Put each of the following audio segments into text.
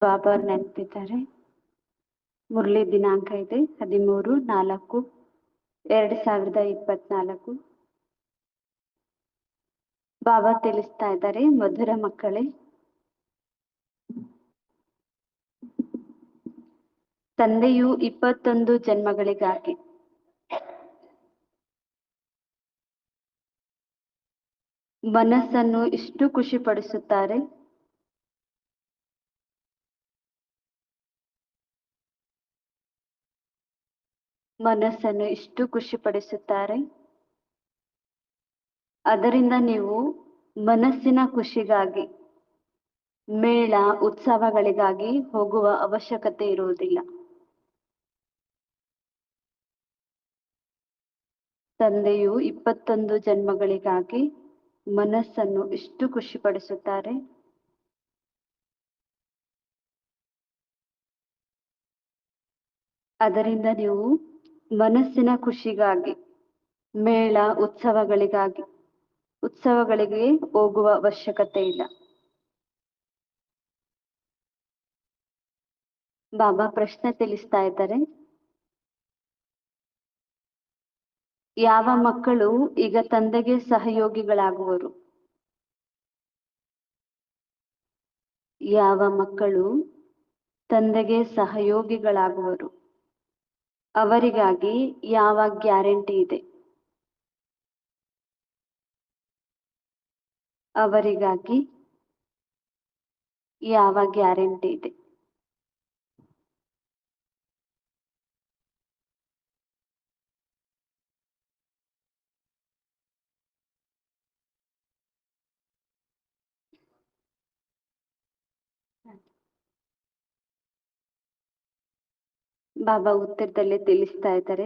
ಬಾಬಾ ನೆನಪಿದ್ದಾರೆ. ಮುರಳಿ ದಿನಾಂಕ ಇದೆ 13/4/2024. ಬಾಬಾ ತಿಳಿಸ್ತಾ ಇದ್ದಾರೆ, ಮಧುರ ಮಕ್ಕಳೇ, ತಂದೆಯು 21 ಜನ್ಮಗಳಿಗಾಗಿ ಮನಸ್ಸನ್ನು ಇಷ್ಟು ಖುಷಿಪಡಿಸುತ್ತಾರೆ. ಮನಸ್ಸನ್ನು ಇಷ್ಟು ಖುಷಿಪಡಿಸುತ್ತಾರೆ. ಅದರಿಂದ ನೀವು ಮನಸ್ಸಿನ ಖುಷಿಗಾಗಿ ಮೇಳ ಉತ್ಸವಗಳಿಗಾಗಿ ಹೋಗುವ ಅವಶ್ಯಕತೆ ಇರುವುದಿಲ್ಲ. ತಂದೆಯು 21 ಜನ್ಮಗಳಿಗಾಗಿ ಮನಸ್ಸನ್ನು ಇಷ್ಟು ಖುಷಿಪಡಿಸುತ್ತಾರೆ. ಅದರಿಂದ ನೀವು ಮನಸ್ಸಿನ ಖುಷಿಗಾಗಿ ಮೇಳ ಉತ್ಸವಗಳಿಗೆ ಹೋಗುವ ಅವಶ್ಯಕತೆ ಇಲ್ಲ. ಬಾಬಾ ಪ್ರಶ್ನೆ ತಿಳಿಸ್ತಾ ಇದ್ದಾರೆ, ಯಾವ ಮಕ್ಕಳು ಈಗ ತಂದೆಗೆ ಸಹಯೋಗಿಗಳಾಗುವರು? ಯಾವ ಮಕ್ಕಳು ತಂದೆಗೆ ಸಹಯೋಗಿಗಳಾಗುವರು ಅವರಿಗಾಗಿ ಯಾವ ಗ್ಯಾರಂಟಿ ಇದೆ? ಅವರಿಗಾಗಿ ಯಾವ ಗ್ಯಾರಂಟಿ ಇದೆ? ಬಾಬಾ ಉತ್ತರದಲ್ಲಿ ತಿಳಿಸ್ತಾ ಇದ್ದಾರೆ,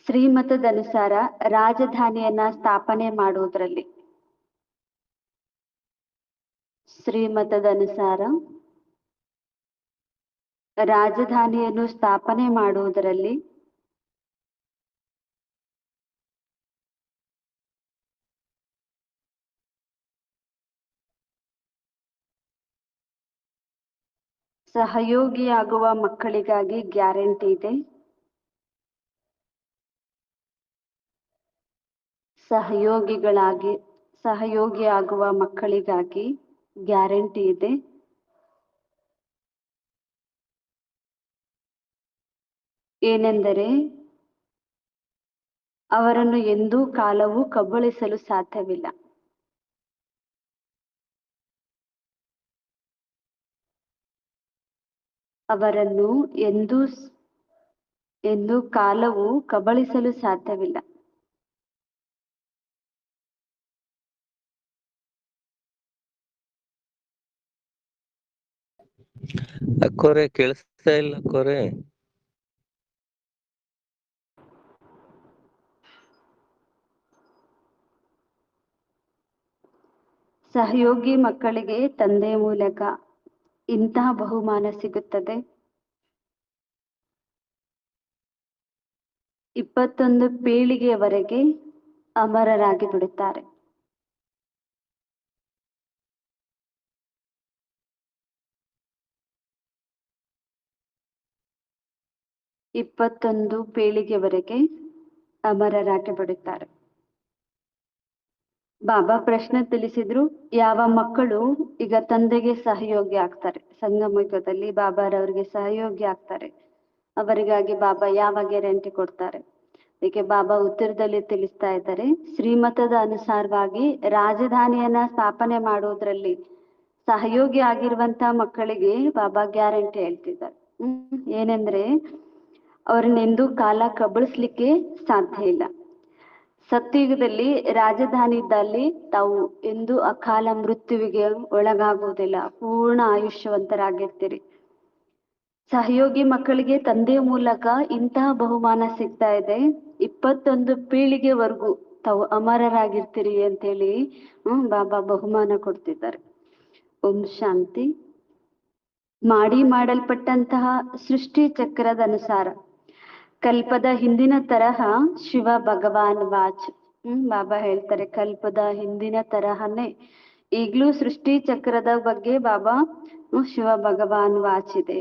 ಶ್ರೀಮತದನುಸಾರ ರಾಜಧಾನಿಯನ್ನ ಸ್ಥಾಪನೆ ಮಾಡುವುದರಲ್ಲಿ ಶ್ರೀಮತದನುಸಾರ ರಾಜಧಾನಿಯನ್ನು ಸ್ಥಾಪನೆ ಮಾಡುವುದರಲ್ಲಿ ಸಹಯೋಗಿಯಾಗುವ ಮಕ್ಕಳಿಗಾಗಿ ಗ್ಯಾರಂಟಿ ಇದೆ. ಸಹಯೋಗಿಯಾಗುವ ಮಕ್ಕಳಿಗಾಗಿ ಗ್ಯಾರಂಟಿ ಇದೆ. ಏನೆಂದರೆ ಅವರನ್ನು ಎಂದೂ ಕಾಲವು ಕಬಳಿಸಲು ಸಾಧ್ಯವಿಲ್ಲ. ಅವರನ್ನು ಎಂದೂ ಕಾಲವು ಕಬಳಿಸಲು ಸಾಧ್ಯವಿಲ್ಲ. ಅಕ್ಕೋರೆ ಕೇಳಿಸ್ತಾ ಇಲ್ಲ ಅಕ್ಕೋರೆ. ಸಹಯೋಗಿ ಮಕ್ಕಳಿಗೆ ತಂದೆ ಮೂಲಕ ಇಂತಹ ಬಹುಮಾನ ಸಿಗುತ್ತದೆ. 21 ಪೀಳಿಗೆಯವರೆಗೆ ಅಮರರಾಗಿ ಬಿಡುತ್ತಾರೆ. ಪೀಳಿಗೆವರೆಗೆ ಅಮರರಾಗಿ ಬಿಡುತ್ತಾರೆ. ಬಾಬಾ ಪ್ರಶ್ನೆ ತಿಳಿಸಿದ್ರು, ಯಾವ ಮಕ್ಕಳು ಈಗ ತಂದೆಗೆ ಸಹಯೋಗಿ ಆಗ್ತಾರೆ, ಸಂಗಮಯುಗದಲ್ಲಿ ಬಾಬಾರವರಿಗೆ ಸಹಯೋಗಿ ಆಗ್ತಾರೆ, ಅವರಿಗಾಗಿ ಬಾಬಾ ಯಾವ ಗ್ಯಾರಂಟಿ ಕೊಡ್ತಾರೆ? ಅದಕ್ಕೆ ಬಾಬಾ ಉತ್ತರದಲ್ಲಿ ತಿಳಿಸ್ತಾ ಇದ್ದಾರೆ, ಶ್ರೀಮತದ ಅನುಸಾರವಾಗಿ ರಾಜಧಾನಿಯನ್ನ ಸ್ಥಾಪನೆ ಮಾಡುವುದರಲ್ಲಿ ಸಹಯೋಗಿ ಆಗಿರುವಂತ ಮಕ್ಕಳಿಗೆ ಬಾಬಾ ಗ್ಯಾರಂಟಿ ಹೇಳ್ತಿದ್ದಾರೆ. ಏನೆಂದ್ರೆ ಅವ್ರನ್ನೆಂದೂ ಕಾಲ ಕಬಳಿಸ್ಲಿಕ್ಕೆ ಸಾಧ್ಯ ಇಲ್ಲ. ಸತ್ಯುಗದಲ್ಲಿ ರಾಜಧಾನಿ ಇದ್ದಲ್ಲಿ ತಾವು ಎಂದೂ ಅಕಾಲ ಮೃತ್ಯುವಿಗೆ ಒಳಗಾಗುವುದಿಲ್ಲ, ಪೂರ್ಣ ಆಯುಷ್ಯವಂತರಾಗಿರ್ತೀರಿ. ಸಹಯೋಗಿ ಮಕ್ಕಳಿಗೆ ತಂದೆಯ ಮೂಲಕ ಇಂತಹ ಬಹುಮಾನ ಸಿಗ್ತಾ ಇದೆ. 21 ಪೀಳಿಗೆವರೆಗೂ ತಾವು ಅಮರರಾಗಿರ್ತೀರಿ ಅಂತೇಳಿ ಬಾಬಾ ಬಹುಮಾನ ಕೊಡ್ತಿದ್ದಾರೆ. ಓಂ ಶಾಂತಿ. ಮಾಡಲ್ಪಟ್ಟಂತಹ ಸೃಷ್ಟಿ ಚಕ್ರದ ಅನುಸಾರ ಕಲ್ಪದ ಹಿಂದಿನ ತರಹ ಶಿವ ಭಗವಾನ್ ವಾಚ್ ಬಾಬಾ ಹೇಳ್ತಾರೆ, ಕಲ್ಪದ ಹಿಂದಿನ ತರಹನೇ ಈಗ್ಲೂ ಸೃಷ್ಟಿ ಚಕ್ರದ ಬಗ್ಗೆ ಬಾಬಾ ಶಿವ ಭಗವಾನ್ ವಾಚಿದೆ.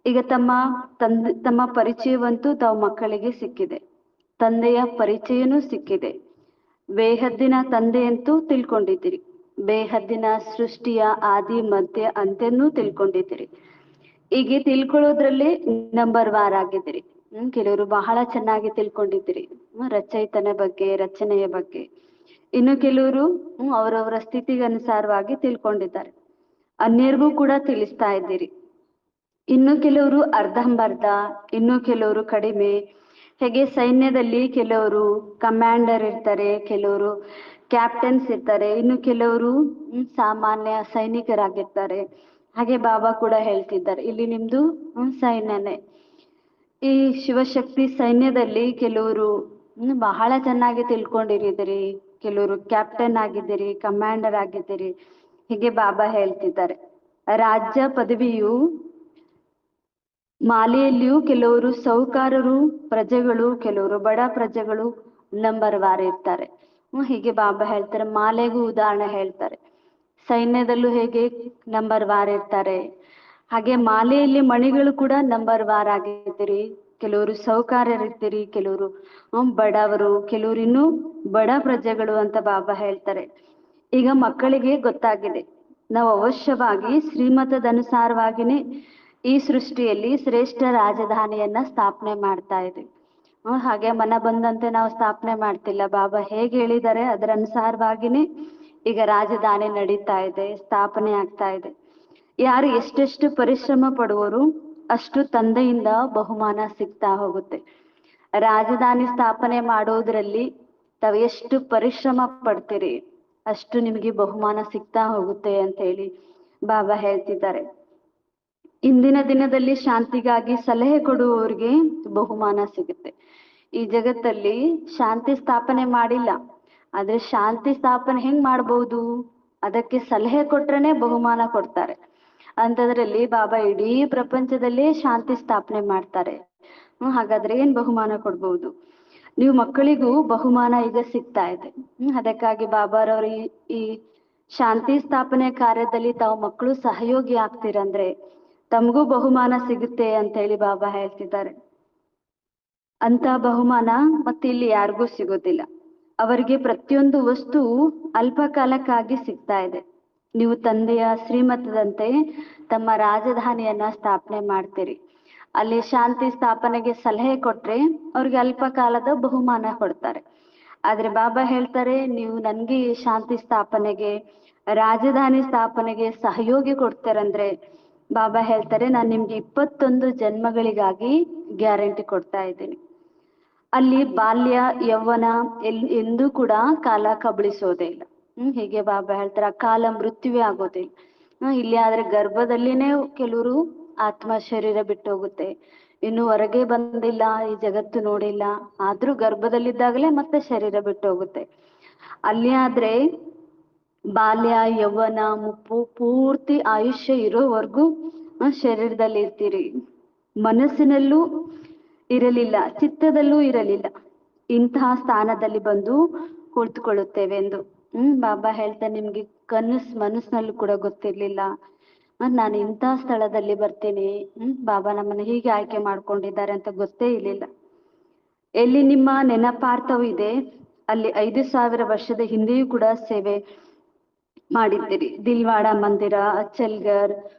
ಈಗ ತಮ್ಮ ಪರಿಚಯವಂತೂ ತಾವು ಮಕ್ಕಳಿಗೆ ಸಿಕ್ಕಿದೆ, ತಂದೆಯ ಪರಿಚಯನೂ ಸಿಕ್ಕಿದೆ. ಬೇಹದ್ದಿನ ತಂದೆಯಂತೂ ತಿಳ್ಕೊಂಡಿದ್ದೀರಿ, ಬೇಹದ್ದಿನ ಸೃಷ್ಟಿಯ ಆದಿ ಮಧ್ಯ ಅಂತ್ಯನೂ ತಿಳ್ಕೊಂಡಿದ್ದೀರಿ. ಹೀಗೆ ತಿಳ್ಕೊಳ್ಳೋದ್ರಲ್ಲಿ ನಂಬರ್ ವಾರ್ ಆಗಿದ್ದೀರಿ. ಕೆಲವರು ಬಹಳ ಚೆನ್ನಾಗಿ ತಿಳ್ಕೊಂಡಿದ್ದೀರಿ ರಚಯಿತನ ಬಗ್ಗೆ, ರಚನೆಯ ಬಗ್ಗೆ. ಇನ್ನು ಕೆಲವರು ಅವರವರ ಸ್ಥಿತಿಗೆ ಅನುಸಾರವಾಗಿ ತಿಳ್ಕೊಂಡಿದ್ದಾರೆ, ಅನ್ಯರಿಗೂ ಕೂಡ ತಿಳಿಸ್ತಾ ಇದ್ದೀರಿ. ಇನ್ನು ಕೆಲವರು ಅರ್ಧಂಬರ್ಧ, ಇನ್ನು ಕೆಲವರು ಕಡಿಮೆ. ಹೇಗೆ ಸೈನ್ಯದಲ್ಲಿ ಕೆಲವರು ಕಮಾಂಡರ್ ಇರ್ತಾರೆ, ಕೆಲವರು ಕ್ಯಾಪ್ಟನ್ಸ್ ಇರ್ತಾರೆ, ಇನ್ನು ಕೆಲವರು ಸಾಮಾನ್ಯ ಸೈನಿಕರಾಗಿರ್ತಾರೆ. ಹಾಗೆ ಬಾಬಾ ಕೂಡ ಹೇಳ್ತಿದ್ದಾರೆ, ಇಲ್ಲಿ ನಿಮ್ದು ಸೈನ್ಯನೇ. ಈ ಶಿವಶಕ್ತಿ ಸೈನ್ಯದಲ್ಲಿ ಕೆಲವರು ಬಹಳ ಚೆನ್ನಾಗಿ ತಿಳ್ಕೊಂಡಿರಿದ್ದೀರಿ, ಕೆಲವರು ಕ್ಯಾಪ್ಟನ್ ಆಗಿದ್ದೀರಿ, ಕಮಾಂಡರ್ ಆಗಿದ್ದೀರಿ. ಹೀಗೆ ಬಾಬಾ ಹೇಳ್ತಿದ್ದಾರೆ. ರಾಜ್ಯ ಪದವಿಯು ಮಾಲೆಯಲ್ಲಿಯೂ ಕೆಲವರು ಸೌಕಾರರು ಪ್ರಜೆಗಳು, ಕೆಲವರು ಬಡ ಪ್ರಜೆಗಳು ನಂಬರ್ ವಾರ್ ಇರ್ತಾರೆ. ಹೀಗೆ ಬಾಬಾ ಹೇಳ್ತಾರೆ. ಮಾಲೆಗೂ ಉದಾಹರಣೆ ಹೇಳ್ತಾರೆ. ಸೈನ್ಯದಲ್ಲೂ ಹೇಗೆ ನಂಬರ್ ವಾರ್ ಇರ್ತಾರೆ, ಹಾಗೆ ಮಾಲೆಯಲ್ಲಿ ಮಣಿಗಳು ಕೂಡ ನಂಬರ್ ವಾರ್ ಆಗಿರ್ತೀರಿ. ಕೆಲವರು ಸೌಕಾರರಿರ್ತೀರಿ, ಕೆಲವರು ಬಡವರು, ಕೆಲವರು ಇನ್ನೂ ಬಡ ಪ್ರಜೆಗಳು ಅಂತ ಬಾಬಾ ಹೇಳ್ತಾರೆ. ಈಗ ಮಕ್ಕಳಿಗೆ ಗೊತ್ತಾಗಿದೆ, ನಾವು ಅವಶ್ಯವಾಗಿ ಶ್ರೀಮತದನುಸಾರವಾಗಿನೇ ಈ ಸೃಷ್ಟಿಯಲ್ಲಿ ಶ್ರೇಷ್ಠ ರಾಜಧಾನಿಯನ್ನ ಸ್ಥಾಪನೆ ಮಾಡ್ತಾ ಇದ್ದೀವಿ. ಹಾಗೆ ಮನ ಬಂದಂತೆ ನಾವು ಸ್ಥಾಪನೆ ಮಾಡ್ತಿಲ್ಲ. ಬಾಬಾ ಹೇಗೆ ಹೇಳಿದ್ದಾರೆ ಅದರ ಅನುಸಾರವಾಗಿನೇ ಈಗ ರಾಜಧಾನಿ ನಡೀತಾ ಇದೆ, ಸ್ಥಾಪನೆ ಆಗ್ತಾ ಇದೆ. ಯಾರು ಎಷ್ಟೆಷ್ಟು ಪರಿಶ್ರಮ ಪಡುವರು ಅಷ್ಟು ತಂದೆಯಿಂದ ಬಹುಮಾನ ಸಿಗ್ತಾ ಹೋಗುತ್ತೆ. ರಾಜಧಾನಿ ಸ್ಥಾಪನೆ ಮಾಡೋದ್ರಲ್ಲಿ ತಾವು ಎಷ್ಟು ಪರಿಶ್ರಮ ಪಡ್ತೀರಿ ಅಷ್ಟು ನಿಮಗೆ ಬಹುಮಾನ ಸಿಗ್ತಾ ಹೋಗುತ್ತೆ ಅಂತ ಹೇಳಿ ಬಾಬಾ ಹೇಳ್ತಿದ್ದಾರೆ. ಇಂದಿನ ದಿನದಲ್ಲಿ ಶಾಂತಿಗಾಗಿ ಸಲಹೆ ಕೊಡುವವರಿಗೆ ಬಹುಮಾನ ಸಿಗುತ್ತೆ. ಈ ಜಗತ್ತಲ್ಲಿ ಶಾಂತಿ ಸ್ಥಾಪನೆ ಮಾಡಿಲ್ಲ, ಆದ್ರೆ ಶಾಂತಿ ಸ್ಥಾಪನೆ ಹೆಂಗ್ ಮಾಡ್ಬೋದು, ಅದಕ್ಕೆ ಸಲಹೆ ಕೊಟ್ರೇನೆ ಬಹುಮಾನ ಕೊಡ್ತಾರೆ. ಅಂತದ್ರಲ್ಲಿ ಬಾಬಾ ಇಡೀ ಪ್ರಪಂಚದಲ್ಲೇ ಶಾಂತಿ ಸ್ಥಾಪನೆ ಮಾಡ್ತಾರೆ. ಹಾಗಾದ್ರೆ ಏನ್ ಬಹುಮಾನ ಕೊಡ್ಬೋದು? ನೀವು ಮಕ್ಕಳಿಗೂ ಬಹುಮಾನ ಈಗ ಸಿಗ್ತಾ ಇದೆ. ಅದಕ್ಕಾಗಿ ಬಾಬಾರವರು ಈ ಶಾಂತಿ ಸ್ಥಾಪನೆ ಕಾರ್ಯದಲ್ಲಿ ತಾವು ಮಕ್ಕಳು ಸಹಯೋಗಿ ಆಗ್ತೀರಂದ್ರೆ ತಮಗೂ ಬಹುಮಾನ ಸಿಗುತ್ತೆ ಅಂತ ಹೇಳಿ ಬಾಬಾ ಹೇಳ್ತಿದ್ದಾರೆ. ಅಂತ ಬಹುಮಾನ ಮತ್ತೆ ಇಲ್ಲಿ ಯಾರಿಗೂ ಸಿಗೋದಿಲ್ಲ. ಅವರಿಗೆ ಪ್ರತಿಯೊಂದು ವಸ್ತು ಅಲ್ಪ ಕಾಲಕ್ಕಾಗಿ ಸಿಗ್ತಾ ಇದೆ. ನೀವು ತಂದೆಯ ಶ್ರೀಮತದಂತೆ ತಮ್ಮ ರಾಜಧಾನಿಯನ್ನ ಸ್ಥಾಪನೆ ಮಾಡ್ತೀರಿ. ಅಲ್ಲಿ ಶಾಂತಿ ಸ್ಥಾಪನೆಗೆ ಸಲಹೆ ಕೊಟ್ರೆ ಅವ್ರಿಗೆ ಅಲ್ಪ ಕಾಲದ ಬಹುಮಾನ ಕೊಡ್ತಾರೆ. ಆದ್ರೆ ಬಾಬಾ ಹೇಳ್ತಾರೆ, ನೀವು ನನ್ಗೆ ಶಾಂತಿ ಸ್ಥಾಪನೆಗೆ, ರಾಜಧಾನಿ ಸ್ಥಾಪನೆಗೆ ಸಹಯೋಗಿ ಕೊಡ್ತಾರಂದ್ರೆ ಬಾಬಾ ಹೇಳ್ತಾರೆ, ನಾನು ನಿಮ್ಗೆ 21 ಜನ್ಮಗಳಿಗಾಗಿ ಗ್ಯಾರಂಟಿ ಕೊಡ್ತಾ ಇದ್ದೀನಿ. ಅಲ್ಲಿ ಬಾಲ್ಯ ಯೌವನ ಎಂದೂ ಕೂಡ ಕಾಲ ಕಬಳಿಸೋದೇ ಇಲ್ಲ. ಹೀಗೆ ಬಾಬಾ ಹೇಳ್ತಾರೆ, ಕಾಲ ಮೃತ್ಯುವೇ ಆಗೋದಿಲ್ಲ. ಇಲ್ಲಿ ಆದ್ರೆ ಗರ್ಭದಲ್ಲಿನೇ ಕೆಲವರು ಆತ್ಮ ಶರೀರ ಬಿಟ್ಟು ಹೋಗುತ್ತೆ, ಇನ್ನು ಹೊರಗೆ ಬಂದಿಲ್ಲ, ಈ ಜಗತ್ತು ನೋಡಿಲ್ಲ, ಆದ್ರೂ ಗರ್ಭದಲ್ಲಿದ್ದಾಗಲೇ ಮತ್ತೆ ಶರೀರ ಬಿಟ್ಟು ಹೋಗುತ್ತೆ. ಅಲ್ಲಿ ಆದ್ರೆ ಬಾಲ್ಯ ಯೌವನ ಮುಪ್ಪು ಪೂರ್ತಿ ಆಯುಷ್ಯ ಇರೋವರೆಗೂ ಶರೀರದಲ್ಲಿ ಇರ್ತೀರಿ. ಮನಸ್ಸಿನಲ್ಲೂ ಇರಲಿಲ್ಲ, ಚಿತ್ತದಲ್ಲೂ ಇರಲಿಲ್ಲ, ಇಂತಹ ಸ್ಥಾನದಲ್ಲಿ ಬಂದು ಕುಳಿತುಕೊಳ್ಳುತ್ತೇವೆ ಎಂದು ಬಾಬಾ ಹೇಳ್ತಾರೆ. ನಿಮ್ಗೆ ಮನಸ್ಸಿನಲ್ಲೂ ಕೂಡ ಗೊತ್ತಿರ್ಲಿಲ್ಲ, ನಾನು ಇಂಥ ಸ್ಥಳದಲ್ಲಿ ಬರ್ತೀನಿ, ಬಾಬಾ ನಮ್ಮನ್ನು ಹೀಗೆ ಆಯ್ಕೆ ಮಾಡ್ಕೊಂಡಿದ್ದಾರೆ ಅಂತ ಗೊತ್ತೇ ಇರ್ಲಿಲ್ಲ. ಎಲ್ಲಿ ನಿಮ್ಮ ನೆನಪಾರ್ಥವು ಇದೆ ಅಲ್ಲಿ 5000 ವರ್ಷದ ಹಿಂದೆಯೂ ಕೂಡ ಸೇವೆ ಮಾಡಿದ್ದೀರಿ. ದಿಲ್ವಾಡ ಮಂದಿರ, ಅಚ್ಚಲ್ಗರ್,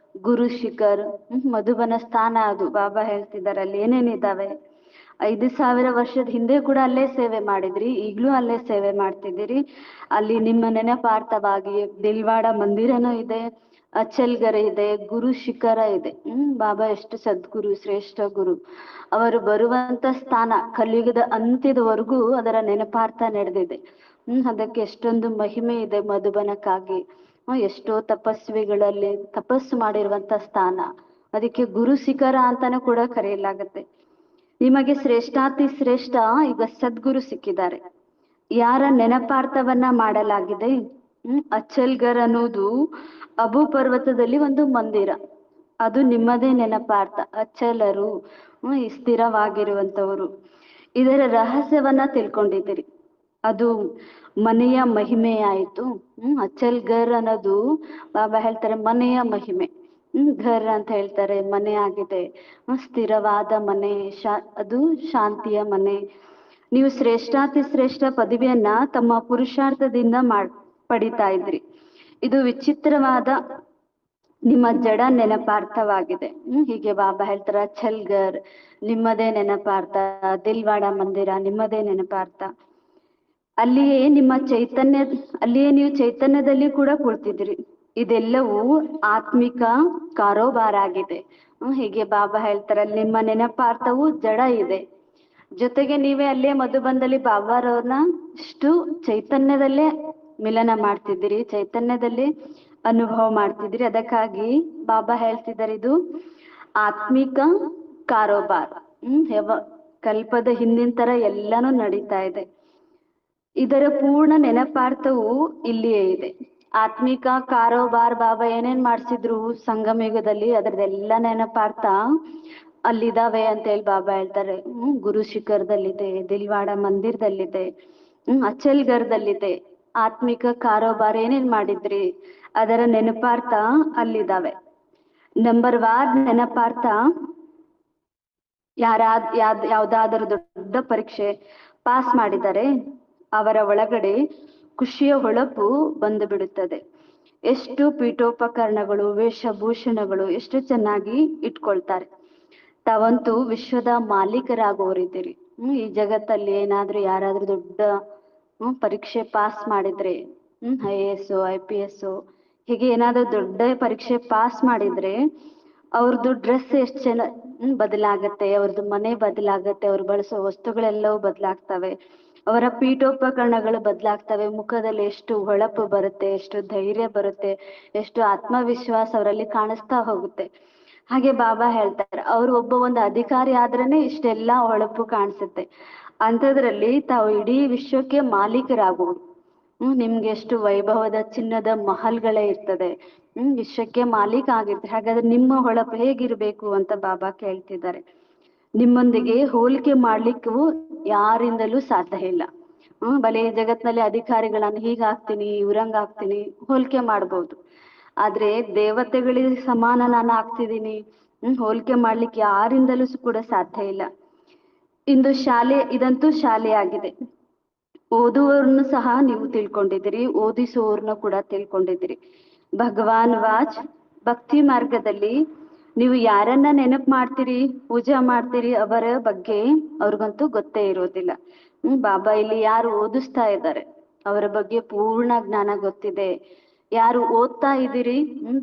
ಗುರು ಶಿಖರ್, ಮಧುಬನ ಸ್ಥಾನ, ಅದು ಬಾಬಾ ಹೇಳ್ತಿದ್ದಾರೆ ಅಲ್ಲಿ ಏನೇನಿದ್ದಾವೆ. 5000 ವರ್ಷದ ಹಿಂದೆ ಕೂಡ ಅಲ್ಲೇ ಸೇವೆ ಮಾಡಿದ್ರಿ, ಈಗ್ಲೂ ಅಲ್ಲೇ ಸೇವೆ ಮಾಡ್ತಿದ್ದೀರಿ. ಅಲ್ಲಿ ನಿಮ್ಮ ನೆನಪಾರ್ಥವಾಗಿ ದಿಲ್ವಾಡ ಮಂದಿರನೂ ಇದೆ, ಅಚ್ಚಲ್ಗರ ಇದೆ, ಗುರು ಶಿಖರ ಇದೆ. ಬಾಬಾ ಎಷ್ಟು ಸದ್ಗುರು, ಶ್ರೇಷ್ಠ ಗುರು. ಅವರು ಬರುವಂತ ಸ್ಥಾನ ಕಲಿಯುಗದ ಅಂತ್ಯದವರೆಗೂ ಅದರ ನೆನಪಾರ್ಥ ನಡೆದಿದೆ. ಅದಕ್ಕೆ ಎಷ್ಟೊಂದು ಮಹಿಮೆ ಇದೆ ಮಧುಬನಕ್ಕಾಗಿ. ಎಷ್ಟೋ ತಪಸ್ವಿಗಳಲ್ಲಿ ತಪಸ್ಸು ಮಾಡಿರುವಂತ ಸ್ಥಾನ, ಅದಕ್ಕೆ ಗುರು ಶಿಖರ ಅಂತಾನೂ ಕೂಡ ಕರೆಯಲಾಗತ್ತೆ. ನಿಮಗೆ ಶ್ರೇಷ್ಠಾತಿ ಶ್ರೇಷ್ಠ ಈಗ ಸದ್ಗುರು ಸಿಕ್ಕಿದ್ದಾರೆ. ಯಾರ ನೆನಪಾರ್ಥವನ್ನ ಮಾಡಲಾಗಿದೆ? ಅಚ್ಚಲ್ಗರ್ ಅನ್ನೋದು ಅಬು ಪರ್ವತದಲ್ಲಿ ಒಂದು ಮಂದಿರ, ಅದು ನಿಮ್ಮದೇ ನೆನಪಾರ್ಥ. ಅಚ್ಚಲರು ಸ್ಥಿರವಾಗಿರುವಂತವರು. ಇದರ ರಹಸ್ಯವನ್ನ ತಿಳ್ಕೊಂಡಿದ್ದೀರಿ. ಅದು ಮನೆಯ ಮಹಿಮೆ ಆಯಿತು. ಅಚಲ್ ಘರ್ ಅನ್ನೋದು ಬಾಬಾ ಹೇಳ್ತಾರೆ ಮನೆಯ ಮಹಿಮೆ. ಘರ್ ಅಂತ ಹೇಳ್ತಾರೆ ಮನೆ ಆಗಿದೆ. ಸ್ಥಿರವಾದ ಮನೆ, ಅದು ಶಾಂತಿಯ ಮನೆ. ನೀವು ಶ್ರೇಷ್ಠಾತಿ ಶ್ರೇಷ್ಠ ಪದವಿಯನ್ನ ತಮ್ಮ ಪುರುಷಾರ್ಥದಿಂದ ಪಡಿತಾ ಇದ್ರಿ. ಇದು ವಿಚಿತ್ರವಾದ ನಿಮ್ಮ ಜಡ ನೆನಪಾರ್ಥವಾಗಿದೆ. ಹೀಗೆ ಬಾಬಾ ಹೇಳ್ತಾರ ಛಲ್ಗರ್ ನಿಮ್ಮದೇ ನೆನಪಾರ್ಥ, ದಿಲ್ವಾಡ ಮಂದಿರ ನಿಮ್ಮದೇ ನೆನಪಾರ್ಥ. ಅಲ್ಲಿಯೇ ನೀವು ಚೈತನ್ಯದಲ್ಲಿ ಕೂಡ ಕುಳಿತಿದ್ರಿ. ಇದೆಲ್ಲವೂ ಆತ್ಮಿಕ ಕಾರೋಬಾರ ಆಗಿದೆ. ಹೀಗೆ ಬಾಬಾ ಹೇಳ್ತಾರ ನಿಮ್ಮ ನೆನಪಾರ್ಥವು ಜಡ ಇದೆ. ಜೊತೆಗೆ ನೀವೇ ಅಲ್ಲೇ ಮಧುಬಂದಲ್ಲಿ ಬಾಬಾರವ್ರನ್ನ ಇಷ್ಟು ಚೈತನ್ಯದಲ್ಲೇ ಮಿಲನ ಮಾಡ್ತಿದ್ದೀರಿ, ಚೈತನ್ಯದಲ್ಲೇ ಅನುಭವ ಮಾಡ್ತಿದ್ದೀರಿ. ಅದಕ್ಕಾಗಿ ಬಾಬಾ ಹೇಳ್ತಿದ್ದಾರೆ ಇದು ಆತ್ಮಿಕ ಕಾರೋಬಾರ್. ಕಲ್ಪದ ಹಿಂದಿನ ತರ ಎಲ್ಲಾನು ನಡೀತಾ ಇದೆ. ಇದರ ಪೂರ್ಣ ನೆನಪಾರ್ಥವು ಇಲ್ಲಿಯೇ ಇದೆ. ಆತ್ಮಿಕ ಕಾರೋಬಾರ್ ಬಾಬಾ ಏನೇನ್ ಮಾಡ್ಸಿದ್ರು ಸಂಗಮಯುಗದಲ್ಲಿ ಅದರದೆಲ್ಲ ನೆನಪಾರ್ಥ ಅಲ್ಲಿದಾವೆ ಅಂತ ಹೇಳಿ ಬಾಬಾ ಹೇಳ್ತಾರೆ. ಗುರು ಶಿಖರದಲ್ಲಿದೆ, ದಿಲ್ವಾಡ ಮಂದಿರದಲ್ಲಿದೆ, ಅಚಲ್ಗರ್ದಲ್ಲಿದೆ. ಆತ್ಮಿಕ ಕಾರೋಬಾರ್ ಏನೇನ್ ಮಾಡಿದ್ರಿ ಅದರ ನೆನಪಾರ್ಥ ಅಲ್ಲಿದಾವೆ. ನಂಬರ್ ವಾರ್ ನೆನಪಾರ್ಥ ಯಾವ್ದಾದರೂ ದೊಡ್ಡ ಪರೀಕ್ಷೆ ಪಾಸ್ ಮಾಡಿದರೆ ಅವರ ಒಳಗಡೆ ಖುಷಿಯ ಹೊಳಪು ಬಂದು ಬಿಡುತ್ತದೆ. ಎಷ್ಟು ಪೀಠೋಪಕರಣಗಳು, ವೇಷಭೂಷಣಗಳು ಎಷ್ಟು ಚೆನ್ನಾಗಿ ಇಟ್ಕೊಳ್ತಾರೆ. ತಾವಂತೂ ವಿಶ್ವದ ಮಾಲೀಕರಾಗೋರಿದ್ದೀರಿ. ಈ ಜಗತ್ತಲ್ಲಿ ಏನಾದ್ರೂ ಯಾರಾದ್ರೂ ದೊಡ್ಡ ಪರೀಕ್ಷೆ ಪಾಸ್ ಮಾಡಿದ್ರೆ, IAS IPS ಹೀಗೆ ಏನಾದ್ರೂ ದೊಡ್ಡ ಪರೀಕ್ಷೆ ಪಾಸ್ ಮಾಡಿದ್ರೆ ಅವ್ರದ್ದು ಡ್ರೆಸ್ ಎಷ್ಟು ಬದಲಾಗತ್ತೆ, ಅವ್ರದ್ದು ಮನೆ ಬದಲಾಗತ್ತೆ, ಅವ್ರು ಬಳಸೋ ವಸ್ತುಗಳೆಲ್ಲವೂ ಬದಲಾಗ್ತವೆ, ಅವರ ಪೀಠೋಪಕರಣಗಳು ಬದಲಾಗ್ತವೆ, ಮುಖದಲ್ಲಿ ಎಷ್ಟು ಹೊಳಪು ಬರುತ್ತೆ, ಎಷ್ಟು ಧೈರ್ಯ ಬರುತ್ತೆ, ಎಷ್ಟು ಆತ್ಮವಿಶ್ವಾಸ ಅವರಲ್ಲಿ ಕಾಣಿಸ್ತಾ ಹೋಗುತ್ತೆ. ಹಾಗೆ ಬಾಬಾ ಹೇಳ್ತಾರೆ ಅವ್ರು ಒಂದು ಅಧಿಕಾರಿ ಆದ್ರೇನೆ ಇಷ್ಟೆಲ್ಲಾ ಹೊಳಪು ಕಾಣಿಸುತ್ತೆ. ಅಂಥದ್ರಲ್ಲಿ ತಾವು ಇಡೀ ವಿಶ್ವಕ್ಕೆ ಮಾಲೀಕರಾಗುವುದು. ನಿಮ್ಗೆ ಎಷ್ಟು ವೈಭವದ ಚಿನ್ನದ ಮಹಲ್ಗಳೇ ಇರ್ತದೆ, ವಿಶ್ವಕ್ಕೆ ಮಾಲೀಕ ಆಗಿರ್ತಾರೆ. ಹಾಗಾದ್ರೆ ನಿಮ್ಮ ಹೊಳಪು ಹೇಗಿರ್ಬೇಕು ಅಂತ ಬಾಬಾ ಕೇಳ್ತಿದ್ದಾರೆ. ನಿಮ್ಮೊಂದಿಗೆ ಹೋಲಿಕೆ ಮಾಡ್ಲಿಕ್ಕೂ ಯಾರಿಂದಲೂ ಸಾಧ್ಯ ಇಲ್ಲ. ಬಲೆ ಜಗತ್ನಲ್ಲಿ ಅಧಿಕಾರಿಗಳನ್ನ ಹೀಗಾಗ್ತೀನಿ ಇವ್ರಂಗಾಗ್ತೀನಿ ಹೋಲಿಕೆ ಮಾಡ್ಬೋದು. ಆದ್ರೆ ದೇವತೆಗಳಿಗೆ ಸಮಾನ ನಾನು ಆಗ್ತಿದ್ದೀನಿ ಹೋಲಿಕೆ ಮಾಡ್ಲಿಕ್ಕೆ ಯಾರಿಂದಲೂ ಕೂಡ ಸಾಧ್ಯ ಇಲ್ಲ. ಇದಂತೂ ಶಾಲೆ ಆಗಿದೆ. ಓದುವವ್ರನ್ನು ಸಹ ನೀವು ತಿಳ್ಕೊಂಡಿದ್ದೀರಿ, ಓದಿಸುವವ್ರನ್ನ ಕೂಡ ತಿಳ್ಕೊಂಡಿದ್ದೀರಿ. ಭಗವಾನ್ ವಾಚ್ ಭಕ್ತಿ ಮಾರ್ಗದಲ್ಲಿ ನೀವು ಯಾರನ್ನ ನೆನಪು ಮಾಡ್ತೀರಿ, ಪೂಜೆ ಮಾಡ್ತೀರಿ ಅವರ ಬಗ್ಗೆ ಅವ್ರಿಗಂತೂ ಗೊತ್ತೇ ಇರೋದಿಲ್ಲ. ಬಾಬಾ ಇಲ್ಲಿ ಯಾರು ಓದಿಸ್ತಾ ಇದ್ದಾರೆ ಅವರ ಬಗ್ಗೆ ಪೂರ್ಣ ಜ್ಞಾನ ಗೊತ್ತಿದೆ. ಯಾರು ಓದ್ತಾ ಇದ್ದೀರಿ,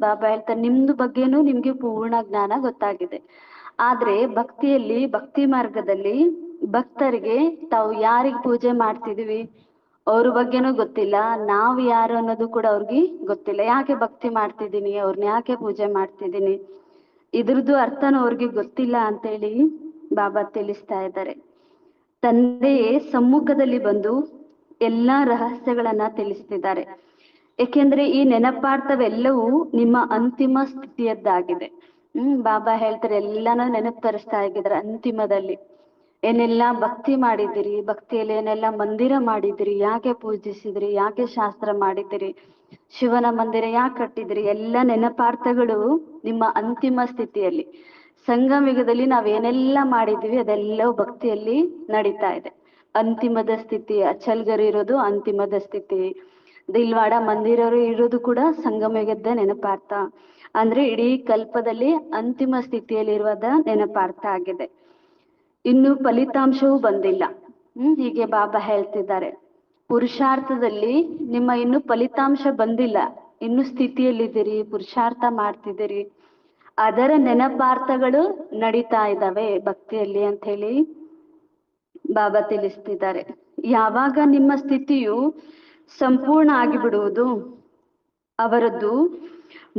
ಬಾಬಾ ಹೇಳ್ತಾರೆ ನಿಮ್ದು ಬಗ್ಗೆನೂ ನಿಮ್ಗೆ ಪೂರ್ಣ ಜ್ಞಾನ ಗೊತ್ತಾಗಿದೆ. ಆದ್ರೆ ಭಕ್ತಿಯಲ್ಲಿ, ಭಕ್ತಿ ಮಾರ್ಗದಲ್ಲಿ ಭಕ್ತರಿಗೆ ತಾವು ಯಾರಿಗ್ ಪೂಜೆ ಮಾಡ್ತಿದೀವಿ ಅವ್ರ ಬಗ್ಗೆನೂ ಗೊತ್ತಿಲ್ಲ, ನಾವು ಯಾರು ಅನ್ನೋದು ಕೂಡ ಅವ್ರಿಗೆ ಗೊತ್ತಿಲ್ಲ. ಯಾಕೆ ಭಕ್ತಿ ಮಾಡ್ತಿದ್ದೀನಿ, ಅವ್ರನ್ನ ಯಾಕೆ ಪೂಜೆ ಮಾಡ್ತಿದ್ದೀನಿ, ಇದ್ರದ್ದು ಅರ್ಥನೂ ಅವ್ರಿಗೆ ಗೊತ್ತಿಲ್ಲ ಅಂತೇಳಿ ಬಾಬಾ ತಿಳಿಸ್ತಾ ಇದ್ದಾರೆ. ತಂದೆಯೇ ಸಮ್ಮುಖದಲ್ಲಿ ಬಂದು ಎಲ್ಲಾ ರಹಸ್ಯಗಳನ್ನ ತಿಳಿಸ್ತಿದ್ದಾರೆ. ಏಕೆಂದ್ರೆ ಈ ನೆನಪಾರ್ಥವೆಲ್ಲವೂ ನಿಮ್ಮ ಅಂತಿಮ ಸ್ಥಿತಿಯದ್ದಾಗಿದೆ. ಬಾಬಾ ಹೇಳ್ತಾರೆ ಎಲ್ಲಾನು ನೆನಪು ತರಿಸ್ತಾ ಇದ್ದಾರೆ. ಅಂತಿಮದಲ್ಲಿ ಏನೆಲ್ಲಾ ಭಕ್ತಿ ಮಾಡಿದಿರಿ, ಭಕ್ತಿಯಲ್ಲಿ ಏನೆಲ್ಲಾ ಮಂದಿರ ಮಾಡಿದಿರಿ, ಯಾಕೆ ಪೂಜಿಸಿದ್ರಿ, ಯಾಕೆ ಶಾಸ್ತ್ರ ಮಾಡಿದಿರಿ, ಶಿವನ ಮಂದಿರ ಯಾಕೆ ಕಟ್ಟಿದ್ರಿ, ಎಲ್ಲ ನೆನಪಾರ್ಥಗಳು ನಿಮ್ಮ ಅಂತಿಮ ಸ್ಥಿತಿಯಲ್ಲಿ. ಸಂಗಮಯುಗದಲ್ಲಿ ನಾವೇನೆಲ್ಲ ಮಾಡಿದ್ವಿ ಅದೆಲ್ಲವೂ ಭಕ್ತಿಯಲ್ಲಿ ನಡೀತಾ ಇದೆ. ಅಂತಿಮದ ಸ್ಥಿತಿ ಅಚಲ್ಗರು ಇರೋದು ಅಂತಿಮದ ಸ್ಥಿತಿ, ದಿಲ್ವಾಡ ಮಂದಿರರು ಇರೋದು ಕೂಡ ಸಂಗಮಯುಗದ ನೆನಪಾರ್ಥ. ಅಂದ್ರೆ ಇಡೀ ಕಲ್ಪದಲ್ಲಿ ಅಂತಿಮ ಸ್ಥಿತಿಯಲ್ಲಿರುವುದ ನೆನಪಾರ್ಥ ಆಗಿದೆ. ಇನ್ನು ಫಲಿತಾಂಶವೂ ಬಂದಿಲ್ಲ. ಹೀಗೆ ಬಾಬಾ ಹೇಳ್ತಿದ್ದಾರೆ ಪುರುಷಾರ್ಥದಲ್ಲಿ ನಿಮ್ಮ ಇನ್ನು ಫಲಿತಾಂಶ ಬಂದಿಲ್ಲ, ಇನ್ನು ಸ್ಥಿತಿಯಲ್ಲಿದ್ದೀರಿ, ಪುರುಷಾರ್ಥ ಮಾಡ್ತಿದ್ದೀರಿ, ಅದರ ನೆನಪಾರ್ಥಗಳು ನಡೀತಾ ಇದ್ದಾವೆ ಭಕ್ತಿಯಲ್ಲಿ ಅಂತ ಹೇಳಿ ಬಾಬಾ ತಿಳಿಸ್ತಿದ್ದಾರೆ. ಯಾವಾಗ ನಿಮ್ಮ ಸ್ಥಿತಿಯು ಸಂಪೂರ್ಣ ಆಗಿಬಿಡುವುದು ಅವರದ್ದು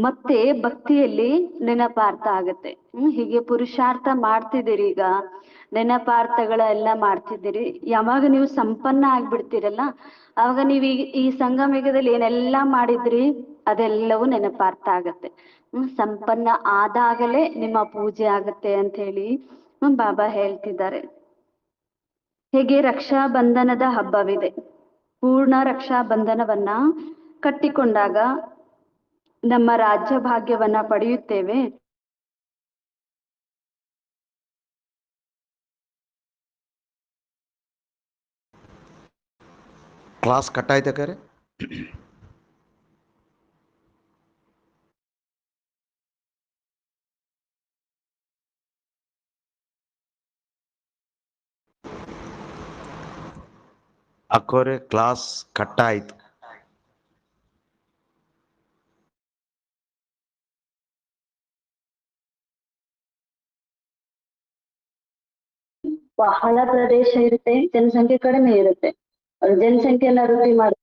ಮತ್ತೆ ಭಕ್ತಿಯಲ್ಲಿ ನೆನಪಾರ್ಥ ಆಗತ್ತೆ. ಹೀಗೆ ಪುರುಷಾರ್ಥ ಮಾಡ್ತಿದ್ದೀರಿ, ಈಗ ನೆನಪಾರ್ಥಗಳೆಲ್ಲ ಮಾಡ್ತಿದ್ದೀರಿ. ಯಾವಾಗ ನೀವು ಸಂಪನ್ನ ಆಗ್ಬಿಡ್ತೀರಲ್ಲ ಅವಾಗ ನೀವು ಈ ಸಂಗಮಯುಗದಲ್ಲಿ ಏನೆಲ್ಲಾ ಮಾಡಿದ್ರಿ ಅದೆಲ್ಲವೂ ನೆನಪಾರ್ಥ ಆಗತ್ತೆ. ಸಂಪನ್ನ ಆದಾಗಲೇ ನಿಮ್ಮ ಪೂಜೆ ಆಗತ್ತೆ ಅಂತ ಹೇಳಿ ಬಾಬಾ ಹೇಳ್ತಿದ್ದಾರೆ. ಹೇಗೆ ರಕ್ಷಾ ಬಂಧನದ ಹಬ್ಬವಿದೆ, ಪೂರ್ಣ ರಕ್ಷಾ ಬಂಧನವನ್ನ ಕಟ್ಟಿಕೊಂಡಾಗ ನಮ್ಮ ರಾಜ್ಯ ಭಾಗ್ಯವನ್ನ ಪಡೆಯುತ್ತೇವೆ. ಕ್ಲಾಸ್ ಕಟ್ಟಾಯ್ತಾ ಕರೆ? ಅಕ್ಕೋರೆ ಕ್ಲಾಸ್ ಕಟ್ಟಾಯ್ತು. ಬಹಳ ಪ್ರದೇಶ ಇರುತ್ತೆ, ಜನಸಂಖ್ಯೆ ಕಡಿಮೆ ಇರುತ್ತೆ. ಅವ್ರು ಜನಸಂಖ್ಯೆಯನ್ನ ವೃದ್ಧಿ ಮಾಡ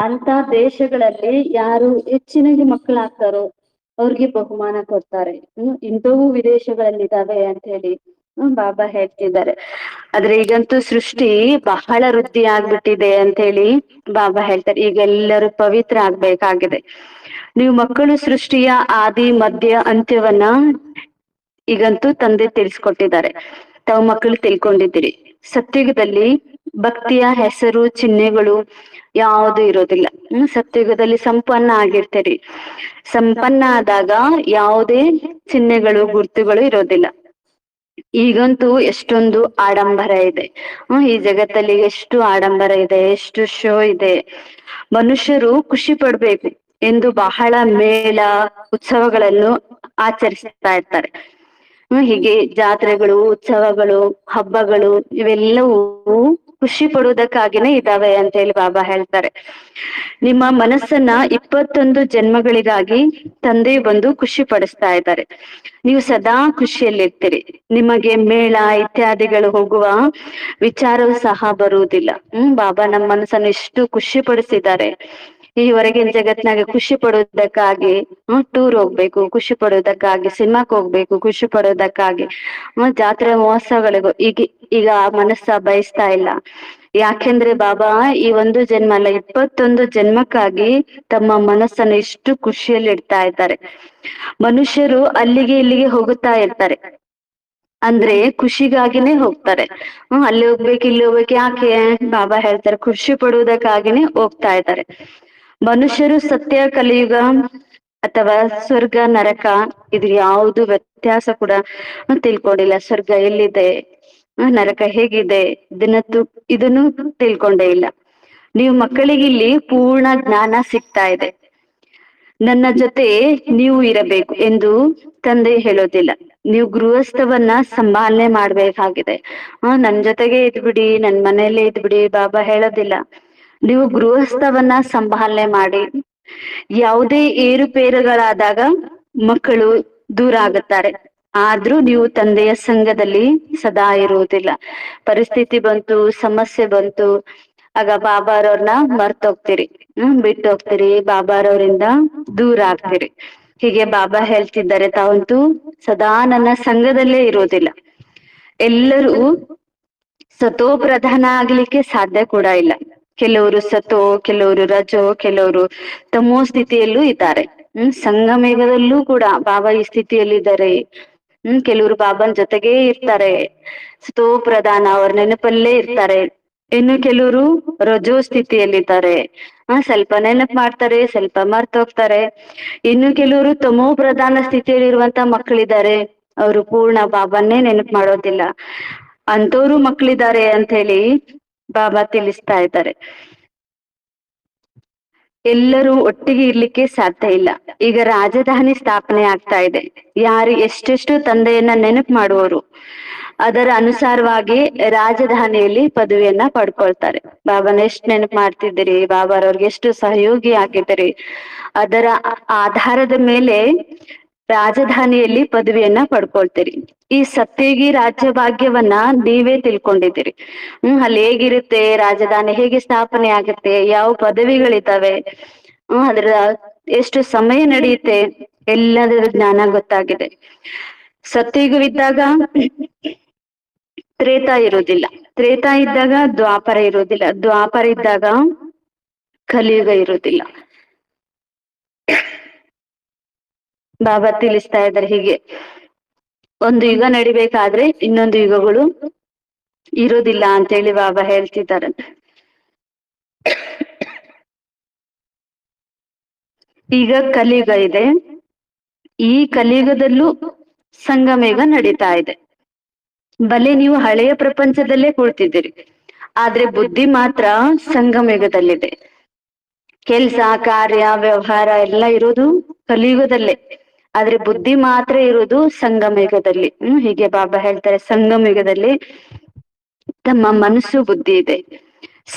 ಅಂತ ದೇಶಗಳಲ್ಲಿ ಯಾರು ಹೆಚ್ಚಿನಾಗಿ ಮಕ್ಕಳಾಗ್ತಾರೋ ಅವ್ರಿಗೆ ಬಹುಮಾನ ಕೊಡ್ತಾರೆ. ಇಂಥವು ವಿದೇಶಗಳಲ್ಲಿದ್ದಾವೆ ಅಂತ ಹೇಳಿ ಬಾಬಾ ಹೇಳ್ತಿದ್ದಾರೆ. ಆದ್ರೆ ಈಗಂತೂ ಸೃಷ್ಟಿ ಬಹಳ ವೃದ್ಧಿ ಆಗ್ಬಿಟ್ಟಿದೆ ಅಂತ ಹೇಳಿ ಬಾಬಾ ಹೇಳ್ತಾರೆ. ಈಗ ಎಲ್ಲರೂ ಪವಿತ್ರ ಆಗ್ಬೇಕಾಗಿದೆ. ನೀವು ಮಕ್ಕಳು ಸೃಷ್ಟಿಯ ಆದಿ ಮಧ್ಯ ಅಂತ್ಯವನ್ನ ಈಗಂತೂ ತಂದೆ ತಿಳಿಸ್ಕೊಟ್ಟಿದ್ದಾರೆ. ತಾವು ಮಕ್ಕಳು ತಿಳ್ಕೊಂಡಿದ್ದೀರಿ. ಸತ್ಯುಗದಲ್ಲಿ ಭಕ್ತಿಯ ಹೆಸರು ಚಿಹ್ನೆಗಳು ಯಾವುದು ಇರೋದಿಲ್ಲ. ಸತ್ಯುಗದಲ್ಲಿ ಸಂಪನ್ನ ಆಗಿರ್ತೀರಿ. ಸಂಪನ್ನ ಆದಾಗ ಯಾವುದೇ ಚಿಹ್ನೆಗಳು ಗುರುತುಗಳು ಇರೋದಿಲ್ಲ. ಈಗಂತೂ ಎಷ್ಟೊಂದು ಆಡಂಬರ ಇದೆ. ಈ ಜಗತ್ತಲ್ಲಿ ಎಷ್ಟು ಆಡಂಬರ ಇದೆ, ಎಷ್ಟು ಶೋ ಇದೆ. ಮನುಷ್ಯರು ಖುಷಿ ಪಡ್ಬೇಕು ಎಂದು ಬಹಳ ಮೇಳ ಉತ್ಸವಗಳನ್ನು ಆಚರಿಸ್ತಾ ಇರ್ತಾರೆ. ಹೀಗೆ ಜಾತ್ರೆಗಳು, ಉತ್ಸವಗಳು, ಹಬ್ಬಗಳು ಇವೆಲ್ಲವೂ ಖುಷಿ ಪಡುವುದಕ್ಕಾಗಿನೇ ಇದಾವೆ ಅಂತ ಹೇಳಿ ಬಾಬಾ ಹೇಳ್ತಾರೆ. ನಿಮ್ಮ ಮನಸ್ಸನ್ನ 21 ಜನ್ಮಗಳಿಗಾಗಿ ತಂದೆ ಬಂದು ಖುಷಿ ಪಡಿಸ್ತಾ ಇದ್ದಾರೆ. ನೀವು ಸದಾ ಖುಷಿಯಲ್ಲಿರ್ತೀರಿ. ನಿಮಗೆ ಮೇಳ ಇತ್ಯಾದಿಗಳು ಹೋಗುವ ವಿಚಾರವೂ ಸಹ ಬರುವುದಿಲ್ಲ. ಬಾಬಾ ನಮ್ಮ ಮನಸ್ಸನ್ನು ಎಷ್ಟು ಖುಷಿ ಪಡಿಸಿದ್ದಾರೆ. ಈ ಹೊರಗಿನ ಜಗತ್ನಾಗ ಖುಷಿ ಪಡುವುದಕ್ಕಾಗಿ ಟೂರ್ ಹೋಗ್ಬೇಕು, ಖುಷಿ ಪಡುವುದಕ್ಕಾಗಿ ಸಿನಿಮಾಕ್ ಹೋಗ್ಬೇಕು, ಖುಷಿ ಪಡೋದಕ್ಕಾಗಿ ಜಾತ್ರೆ ಮಹೋತ್ಸವಗಳಿಗೂ ಈಗ ಮನಸ್ಸ ಬಯಸ್ತಾ ಇಲ್ಲ. ಯಾಕೆಂದ್ರೆ ಬಾಬಾ ಈ ಒಂದು ಜನ್ಮ ಅಲ್ಲ, 21 ಜನ್ಮಕ್ಕಾಗಿ ತಮ್ಮ ಮನಸ್ಸನ್ನು ಎಷ್ಟು ಖುಷಿಯಲ್ಲಿ ಇಡ್ತಾ ಇದ್ದಾರೆ. ಮನುಷ್ಯರು ಅಲ್ಲಿಗೆ ಇಲ್ಲಿಗೆ ಹೋಗುತ್ತಾ ಇರ್ತಾರೆ, ಅಂದ್ರೆ ಖುಷಿಗಾಗಿನೇ ಹೋಗ್ತಾರೆ. ಅಲ್ಲಿ ಹೋಗ್ಬೇಕು ಇಲ್ಲಿ ಹೋಗ್ಬೇಕು ಯಾಕೆ? ಬಾಬಾ ಹೇಳ್ತಾರೆ ಖುಷಿ ಪಡುವುದಕ್ಕಾಗಿನೇ ಹೋಗ್ತಾ ಇದ್ದಾರೆ. ಮನುಷ್ಯರು ಸತ್ಯ ಕಲಿಯುಗ ಅಥವಾ ಸ್ವರ್ಗ ನರಕ ಇದು ಯಾವುದು ವ್ಯತ್ಯಾಸ ಕೂಡ ತಿಳ್ಕೊಂಡಿಲ್ಲ. ಸ್ವರ್ಗ ಎಲ್ಲಿದೆ, ನರಕ ಹೇಗಿದೆ ಇದನ್ನು ತಿಳ್ಕೊಂಡೇ ಇಲ್ಲ. ನೀವು ಮಕ್ಕಳಿಗೆ ಇಲ್ಲಿ ಪೂರ್ಣ ಜ್ಞಾನ ಸಿಗ್ತಾ ಇದೆ. ನನ್ನ ಜೊತೆ ನೀವು ಇರಬೇಕು ಎಂದು ತಂದೆ ಹೇಳೋದಿಲ್ಲ. ನೀವು ಗೃಹಸ್ಥವನ್ನ ಸಂಭಾಲನೆ ಮಾಡ್ಬೇಕಾಗಿದೆ. ನನ್ ಜೊತೆಗೆ ಇದ್ಬಿಡಿ, ನನ್ ಮನೆಯಲ್ಲೇ ಇದ್ಬಿಡಿ ಬಾಬಾ ಹೇಳೋದಿಲ್ಲ. ನೀವು ಗೃಹಸ್ಥವನ್ನ ಸಂಭಾಲನೆ ಮಾಡಿ. ಯಾವುದೇ ಏರುಪೇರುಗಳಾದಾಗ ಮಕ್ಕಳು ದೂರ ಆಗುತ್ತಾರೆ. ಆದ್ರೂ ನೀವು ತಂದೆಯ ಸಂಘದಲ್ಲಿ ಸದಾ ಇರುವುದಿಲ್ಲ. ಪರಿಸ್ಥಿತಿ ಬಂತು, ಸಮಸ್ಯೆ ಬಂತು, ಆಗ ಬಾಬಾರವ್ರನ್ನ ಮರ್ತೋಗ್ತೀರಿ, ಬಿಟ್ಟು ಹೋಗ್ತೀರಿ, ಬಾಬಾರವರಿಂದ ದೂರ ಆಗ್ತೀರಿ. ಹೀಗೆ ಬಾಬಾ ಹೇಳ್ತಿದ್ದಾರೆ, ತಾವಂತೂ ಸದಾ ನನ್ನ ಸಂಘದಲ್ಲೇ ಇರೋದಿಲ್ಲ. ಎಲ್ಲರೂ ಸತೋ ಪ್ರಧಾನ ಆಗ್ಲಿಕ್ಕೆ ಸಾಧ್ಯ ಕೂಡ ಇಲ್ಲ. ಕೆಲವರು ಸತೋ, ಕೆಲವರು ರಜೋ, ಕೆಲವರು ತಮೋ ಸ್ಥಿತಿಯಲ್ಲೂ ಇದ್ದಾರೆ. ಸಂಗಮೇಘದಲ್ಲೂ ಕೂಡ ಬಾಬಾ ಈ ಸ್ಥಿತಿಯಲ್ಲಿದ್ದಾರೆ. ಕೆಲವರು ಬಾಬಾನ್ ಜೊತೆಗೇ ಇರ್ತಾರೆ, ಸತೋ ಪ್ರಧಾನ ಅವ್ರ ನೆನಪಲ್ಲೇ ಇರ್ತಾರೆ. ಇನ್ನು ಕೆಲವರು ರಜೋ ಸ್ಥಿತಿಯಲ್ಲಿದ್ದಾರೆ, ಸ್ವಲ್ಪ ನೆನಪು ಮಾಡ್ತಾರೆ, ಸ್ವಲ್ಪ ಮರ್ತೋಗ್ತಾರೆ. ಇನ್ನು ಕೆಲವರು ತಮೋ ಪ್ರಧಾನ ಸ್ಥಿತಿಯಲ್ಲಿರುವಂತ ಮಕ್ಕಳಿದ್ದಾರೆ, ಅವರು ಪೂರ್ಣ ಬಾಬನ್ನೇ ನೆನಪು ಮಾಡೋದಿಲ್ಲ. ಅಂತವ್ರು ಮಕ್ಕಳಿದ್ದಾರೆ ಅಂತ ಹೇಳಿ ಬಾಬಾ ತಿಳಿಸ್ತಾ ಇದ್ದಾರೆ. ಎಲ್ಲರೂ ಒಟ್ಟಿಗೆ ಇರ್ಲಿಕ್ಕೆ ಸಾಧ್ಯ ಇಲ್ಲ. ಈಗ ರಾಜಧಾನಿ ಸ್ಥಾಪನೆ ಆಗ್ತಾ ಇದೆ. ಯಾರು ಎಷ್ಟೆಷ್ಟು ತಂದೆಯನ್ನ ನೆನಪು ಮಾಡುವವರು ಅದರ ಅನುಸಾರವಾಗಿ ರಾಜಧಾನಿಯಲ್ಲಿ ಪದವಿಯನ್ನ ಪಡ್ಕೊಳ್ತಾರೆ. ಬಾಬಾನ ಎಷ್ಟು ನೆನಪು ಮಾಡ್ತಿದ್ದೀರಿ, ಬಾಬಾರವ್ರಿಗೆ ಎಷ್ಟು ಸಹಯೋಗಿ ಆಗಿದ್ದೀರಿ, ಅದರ ಆಧಾರದ ಮೇಲೆ ರಾಜಧಾನಿಯಲ್ಲಿ ಪದವಿಯನ್ನ ಪಡ್ಕೊಳ್ತೀರಿ. ಈ ಸತ್ಯಗಿ ರಾಜ್ಯ ಭಾಗ್ಯವನ್ನ ನೀವೇ ತಿಳ್ಕೊಂಡಿದ್ದೀರಿ. ಅಲ್ಲಿ ಹೇಗಿರುತ್ತೆ ರಾಜಧಾನಿ, ಹೇಗೆ ಸ್ಥಾಪನೆ ಆಗುತ್ತೆ, ಯಾವ ಪದವಿಗಳಿದ್ದಾವೆ, ಅದ್ರ ಎಷ್ಟು ಸಮಯ ನಡೆಯುತ್ತೆ, ಎಲ್ಲದರ ಜ್ಞಾನ ಗೊತ್ತಾಗಿದೆ. ಸತ್ಯಯುಗವಿದ್ದಾಗ ತ್ರೇತ ಇರೋದಿಲ್ಲ, ತ್ರೇತ ಇದ್ದಾಗ ದ್ವಾಪರ ಇರೋದಿಲ್ಲ, ದ್ವಾಪರ ಇದ್ದಾಗ ಕಲಿಯುಗ ಇರೋದಿಲ್ಲ. ಬಾಬಾ ತಿಳಿಸ್ತಾ ಇದ್ದಾರೆ ಹೀಗೆ ಒಂದು ಯುಗ ನಡಿಬೇಕಾದ್ರೆ ಇನ್ನೊಂದು ಯುಗಗಳು ಇರೋದಿಲ್ಲ ಅಂತೇಳಿ ಬಾಬಾ ಹೇಳ್ತಿದ್ದಾರೆ. ಈಗ ಕಲಿಯುಗ ಇದೆ. ಈ ಕಲಿಯುಗದಲ್ಲೂ ಸಂಗಮೇಘ ನಡೀತಾ ಇದೆ. ಬಲೆ ನೀವು ಹಳೆಯ ಪ್ರಪಂಚದಲ್ಲೇ ಕುಳಿತಿದ್ದೀರಿ, ಆದ್ರೆ ಬುದ್ಧಿ ಮಾತ್ರ ಸಂಗಮೇಘದಲ್ಲಿದೆ. ಕೆಲ್ಸ, ಕಾರ್ಯ, ವ್ಯವಹಾರ ಎಲ್ಲ ಇರೋದು ಕಲಿಯುಗದಲ್ಲೇ, ಆದ್ರೆ ಬುದ್ಧಿ ಮಾತ್ರ ಇರುವುದು ಸಂಗಮೇಘದಲ್ಲಿ. ಹೀಗೆ ಬಾಬಾ ಹೇಳ್ತಾರೆ, ಸಂಗಮೇಘದಲ್ಲಿ ತಮ್ಮ ಮನಸ್ಸು ಬುದ್ಧಿ ಇದೆ.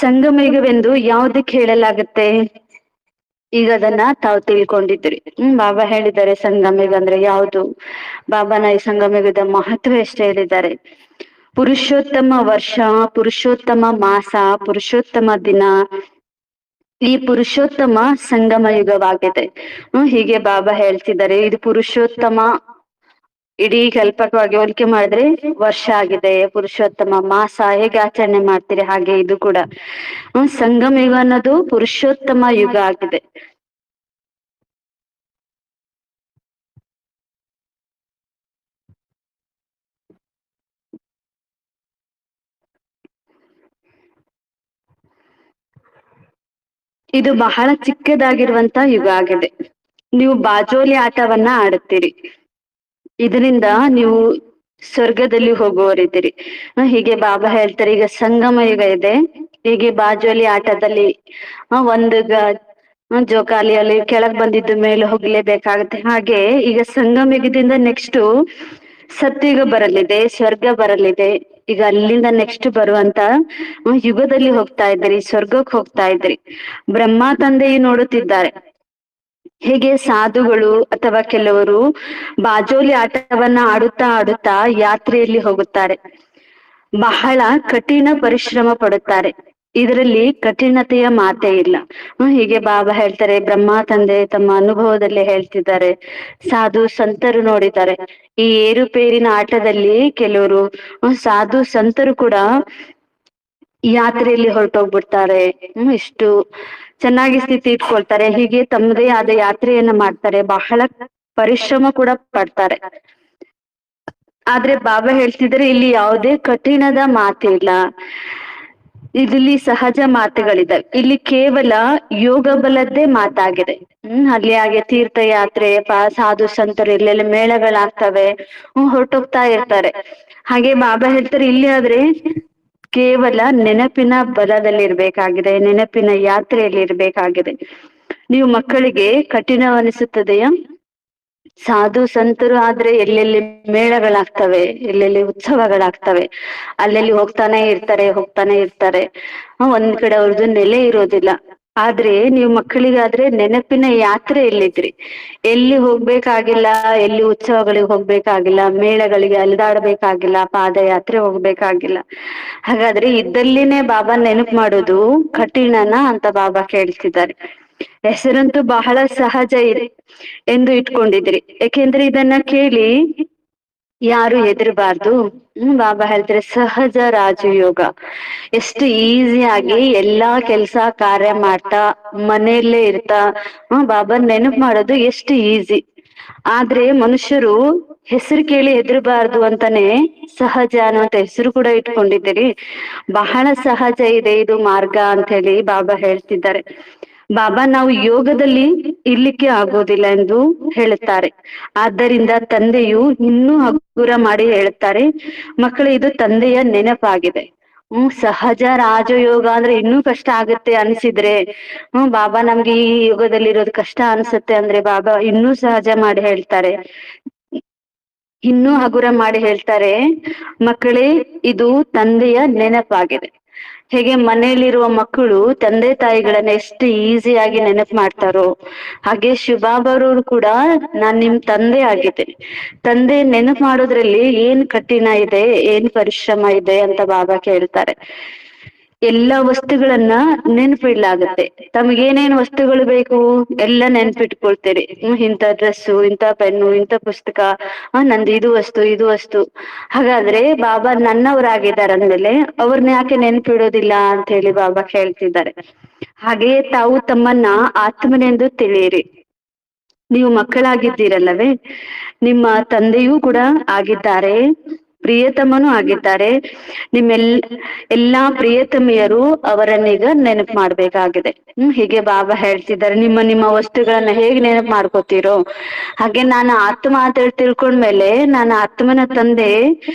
ಸಂಗಮೇಘವೆಂದು ಯಾವುದಕ್ಕೆ ಹೇಳಲಾಗುತ್ತೆ? ಈಗ ಅದನ್ನ ತಾವು ತಿಳ್ಕೊಂಡಿದ್ರಿ. ಬಾಬಾ ಹೇಳಿದ್ದಾರೆ ಸಂಗಮೇಘ ಅಂದ್ರೆ ಯಾವುದು. ಬಾಬಾನ ಈ ಸಂಗಮೇಘದ ಮಹತ್ವ ಎಷ್ಟು ಹೇಳಿದ್ದಾರೆ. ಪುರುಷೋತ್ತಮ ವರ್ಷ, ಪುರುಷೋತ್ತಮ ಮಾಸ, ಪುರುಷೋತ್ತಮ ದಿನ, ಈ ಪುರುಷೋತ್ತಮ ಸಂಗಮ ಯುಗವಾಗಿದೆ. ಹೀಗೆ ಬಾಬಾ ಹೇಳ್ತಿದ್ದಾರೆ, ಇದು ಪುರುಷೋತ್ತಮ ಇಡೀ ಕಲ್ಪಕವಾಗಿ ಹೋಲಿಕೆ ಮಾಡಿದ್ರೆ ವರ್ಷ ಆಗಿದೆ. ಪುರುಷೋತ್ತಮ ಮಾಸ ಹೇಗೆ ಆಚರಣೆ ಮಾಡ್ತೀರಿ ಹಾಗೆ ಇದು ಕೂಡ ಸಂಗಮ ಯುಗ ಅನ್ನೋದು ಪುರುಷೋತ್ತಮ ಯುಗ ಆಗಿದೆ. ಇದು ಬಹಳ ಚಿಕ್ಕದಾಗಿರುವಂತ ಯುಗ ಆಗಿದೆ. ನೀವು ಬಾಜೋಲಿ ಆಟವನ್ನ ಆಡುತ್ತೀರಿ, ಇದರಿಂದ ನೀವು ಸ್ವರ್ಗದಲ್ಲಿ ಹೋಗುವವರಿದ್ದೀರಿ. ಹೀಗೆ ಬಾಬಾ ಹೇಳ್ತಾರೆ, ಈಗ ಸಂಗಮ ಯುಗ ಇದೆ. ಹೀಗೆ ಬಾಜೋಲಿ ಆಟದಲ್ಲಿ ಒಂದು ಜೋಕಾಲಿಯಲ್ಲಿ ಕೆಳಗ್ ಬಂದಿದ್ದು ಮೇಲೆ ಹೋಗ್ಲೇಬೇಕಾಗತ್ತೆ. ಹಾಗೆ ಈಗ ಸಂಗಮ ಯುಗದಿಂದ ನೆಕ್ಸ್ಟ್ ಸತ್ಯುಗ ಬರಲಿದೆ, ಸ್ವರ್ಗ ಬರಲಿದೆ. ಈಗ ಅಲ್ಲಿಂದ ನೆಕ್ಸ್ಟ್ ಬರುವಂತ ಯುಗದಲ್ಲಿ ಹೋಗ್ತಾ ಇದ್ರಿ, ಸ್ವರ್ಗಕ್ಕೆ ಹೋಗ್ತಾ ಇದ್ರಿ. ಬ್ರಹ್ಮ ತಂದೆಯು ನೋಡುತ್ತಿದ್ದಾರೆ. ಹೇಗೆ ಸಾಧುಗಳು ಅಥವಾ ಕೆಲವರು ಬಾಜೋಲಿ ಆಟವನ್ನ ಆಡುತ್ತಾ ಆಡುತ್ತಾ ಯಾತ್ರೆಯಲ್ಲಿ ಹೋಗುತ್ತಾರೆ, ಬಹಳ ಕಠಿಣ ಪರಿಶ್ರಮ ಪಡುತ್ತಾರೆ. ಇದರಲ್ಲಿ ಕಠಿಣತೆಯ ಮಾತೇ ಇಲ್ಲ. ಹೀಗೆ ಬಾಬಾ ಹೇಳ್ತಾರೆ, ಬ್ರಹ್ಮ ತಂದೆ ತಮ್ಮ ಅನುಭವದಲ್ಲಿ ಹೇಳ್ತಿದ್ದಾರೆ, ಸಾಧು ಸಂತರು ನೋಡಿದ್ದಾರೆ. ಈ ಏರುಪೇರಿನ ಆಟದಲ್ಲಿ ಕೆಲವರು ಸಾಧು ಸಂತರು ಕೂಡ ಯಾತ್ರೆಯಲ್ಲಿ ಹೊರಟೋಗ್ಬಿಡ್ತಾರೆ. ಇಷ್ಟು ಚೆನ್ನಾಗಿ ಸ್ಥಿತಿ ಇಟ್ಕೊಳ್ತಾರೆ. ಹೀಗೆ ತಮ್ಮದೇ ಆದ ಯಾತ್ರೆಯನ್ನ ಮಾಡ್ತಾರೆ, ಬಹಳ ಪರಿಶ್ರಮ ಕೂಡ ಪಡ್ತಾರೆ. ಆದ್ರೆ ಬಾಬಾ ಹೇಳ್ತಿದ್ರೆ, ಇಲ್ಲಿ ಯಾವುದೇ ಕಠಿಣದ ಮಾತಿಲ್ಲ, ಇಲ್ಲಿ ಸಹಜ ಮಾತುಗಳಿದೆ. ಇಲ್ಲಿ ಕೇವಲ ಯೋಗ ಬಲದ್ದೇ ಮಾತಾಗಿದೆ. ಅಲ್ಲಿ ಹಾಗೆ ತೀರ್ಥಯಾತ್ರೆ, ಸಾಧು ಸಂತರು ಇಲ್ಲೆಲ್ಲ ಮೇಳಗಳಾಗ್ತವೆ, ಹೊರಟೋಗ್ತಾ ಇರ್ತಾರೆ. ಹಾಗೆ ಬಾಬಾ ಹೇಳ್ತಾರೆ, ಇಲ್ಲಿ ಆದ್ರೆ ಕೇವಲ ನೆನಪಿನ ಬಲದಲ್ಲಿ ಇರ್ಬೇಕಾಗಿದೆ, ನೆನಪಿನ ಯಾತ್ರೆಯಲ್ಲಿ ಇರ್ಬೇಕಾಗಿದೆ. ನೀವು ಮಕ್ಕಳಿಗೆ ಕಠಿಣವನಿಸುತ್ತದೆಯಾ? ಸಾಧು ಸಂತರು ಆದ್ರೆ ಎಲ್ಲೆಲ್ಲಿ ಮೇಳಗಳಾಗ್ತವೆ, ಎಲ್ಲೆಲ್ಲಿ ಉತ್ಸವಗಳಾಗ್ತವೆ, ಅಲ್ಲೆಲ್ಲಿ ಹೋಗ್ತಾನೆ ಇರ್ತಾರೆ. ಒಂದ್ ಕಡೆ ಅವ್ರದ್ದು ನೆಲೆ ಇರೋದಿಲ್ಲ. ಆದ್ರೆ ನೀವು ಮಕ್ಕಳಿಗಾದ್ರೆ ನೆನಪಿನ ಯಾತ್ರೆ ಎಲ್ಲಿದ್ರಿ, ಎಲ್ಲಿ ಹೋಗ್ಬೇಕಾಗಿಲ್ಲ, ಎಲ್ಲಿ ಉತ್ಸವಗಳಿಗೆ ಹೋಗ್ಬೇಕಾಗಿಲ್ಲ, ಮೇಳಗಳಿಗೆ ಅಲಿದಾಡ್ಬೇಕಾಗಿಲ್ಲ, ಪಾದಯಾತ್ರೆ ಹೋಗ್ಬೇಕಾಗಿಲ್ಲ. ಹಾಗಾದ್ರೆ ಇದ್ದಲ್ಲಿನೇ ಬಾಬಾ ನೆನಪು ಮಾಡೋದು ಕಠಿಣನ ಅಂತ ಬಾಬಾ ಕೇಳ್ತಿದ್ದಾರೆ. ಹೆಸರಂತೂ ಬಹಳ ಸಹಜ ಇದೆ ಎಂದು ಇಟ್ಕೊಂಡಿದ್ರಿ, ಯಾಕೆಂದ್ರೆ ಇದನ್ನ ಕೇಳಿ ಯಾರು ಹೆದರ್ಬಾರ್ದು. ಬಾಬಾ ಹೇಳ್ತಾರೆ, ಸಹಜ ರಾಜಯೋಗ. ಎಷ್ಟು ಈಸಿಯಾಗಿ ಎಲ್ಲಾ ಕೆಲ್ಸ ಕಾರ್ಯ ಮಾಡ್ತಾ ಮನೆಯಲ್ಲೇ ಇರ್ತಾ ಬಾಬಾ ನೆನಪು ಮಾಡೋದು ಎಷ್ಟು ಈಸಿ. ಆದ್ರೆ ಮನುಷ್ಯರು ಹೆಸರು ಕೇಳಿ ಹೆದರ್ಬಾರ್ದು ಅಂತಾನೆ ಸಹಜ ಅನ್ನುವಂತ ಹೆಸರು ಕೂಡ ಇಟ್ಕೊಂಡಿದ್ದೀರಿ. ಬಹಳ ಸಹಜ ಇದೆ ಇದು ಮಾರ್ಗ ಅಂತ ಹೇಳಿ ಬಾಬಾ ಹೇಳ್ತಿದ್ದಾರೆ. ಬಾಬಾ ನಾವು ಯೋಗದಲ್ಲಿ ಇರ್ಲಿಕ್ಕೆ ಆಗೋದಿಲ್ಲ ಎಂದು ಹೇಳುತ್ತಾರೆ. ಆದ್ದರಿಂದ ತಂದೆಯು ಇನ್ನೂ ಹಗುರ ಮಾಡಿ ಹೇಳುತ್ತಾರೆ, ಮಕ್ಕಳು ಇದು ತಂದೆಯ ನೆನಪಾಗಿದೆ. ಸಹಜ ರಾಜಯೋಗ ಅಂದ್ರೆ ಇನ್ನೂ ಕಷ್ಟ ಆಗುತ್ತೆ ಅನ್ಸಿದ್ರೆ, ಬಾಬಾ ನಮ್ಗೆ ಈ ಯುಗದಲ್ಲಿ ಇರೋದು ಕಷ್ಟ ಅನ್ಸುತ್ತೆ ಅಂದ್ರೆ ಬಾಬಾ ಇನ್ನೂ ಸಹಜ ಮಾಡಿ ಹೇಳ್ತಾರೆ, ಇನ್ನೂ ಹಗುರ ಮಾಡಿ ಹೇಳ್ತಾರೆ, ಮಕ್ಕಳೇ ಇದು ತಂದೆಯ ನೆನಪಾಗಿದೆ. ಹೇಗೆ ಮನೆಯಲ್ಲಿರುವ ಮಕ್ಕಳು ತಂದೆ ತಾಯಿಗಳನ್ನ ಎಷ್ಟು ಈಸಿಯಾಗಿ ನೆನಪು ಮಾಡ್ತಾರೋ, ಹಾಗೆ ಶಿವಬಾಬಾರವರು ಕೂಡ ನಾನ್ ನಿಮ್ ತಂದೆ ಆಗಿದ್ದೇನೆ, ತಂದೆ ನೆನಪು ಮಾಡೋದ್ರಲ್ಲಿ ಏನ್ ಕಠಿಣ ಇದೆ, ಏನ್ ಪರಿಶ್ರಮ ಇದೆ ಅಂತ ಬಾಬಾ ಕೇಳ್ತಾರೆ. ಎಲ್ಲಾ ವಸ್ತುಗಳನ್ನ ನೆನ್ಪಿಡ್ಲಾಗತ್ತೆ. ತಮಗೇನೇನ್ ವಸ್ತುಗಳು ಬೇಕು ಎಲ್ಲ ನೆನ್ಪಿಟ್ಕೊಳ್ತೀರಿ. ಇಂಥ ಡ್ರೆಸ್ಸು, ಇಂಥ ಪೆನ್ನು, ಇಂಥ ಪುಸ್ತಕ, ನಂದು ಇದು ವಸ್ತು. ಹಾಗಾದ್ರೆ ಬಾಬಾ ನನ್ನವರಾಗಿದ್ದಾರೆ ಅಂದ್ಮೇಲೆ ಅವ್ರನ್ನ ಯಾಕೆ ನೆನ್ಪಿಡೋದಿಲ್ಲ ಅಂತ ಹೇಳಿ ಬಾಬಾ ಕೇಳ್ತಿದ್ದಾರೆ. ಹಾಗೆಯೇ ತಾವು ತಮ್ಮನ್ನ ಆತ್ಮನೆಂದು ತಿಳಿಯಿರಿ. ನೀವು ಮಕ್ಕಳಾಗಿದ್ದೀರಲ್ಲವೇ, ನಿಮ್ಮ ತಂದೆಯೂ ಕೂಡ ಆಗಿದ್ದಾರೆ, ಪ್ರಿಯತಮನೂ ಆಗಿದ್ದಾರೆ. ಎಲ್ಲಾ ಪ್ರಿಯತಮಿಯರು ಅವರನ್ನೀಗ ನೆನಪು ಮಾಡ್ಬೇಕಾಗಿದೆ. ಹೀಗೆ ಬಾಬಾ ಹೇಳ್ತಿದ್ದಾರೆ, ನಿಮ್ಮ ವಸ್ತುಗಳನ್ನ ಹೇಗೆ ನೆನಪು ಮಾಡ್ಕೋತೀರೋ ಹಾಗೆ ನಾನು ಆತ್ಮ ಅಂತ ಹೇಳಿ ತಿಳ್ಕೊಂಡ್ಮೇಲೆ ನಾನು ಆತ್ಮನ ತಂದೆ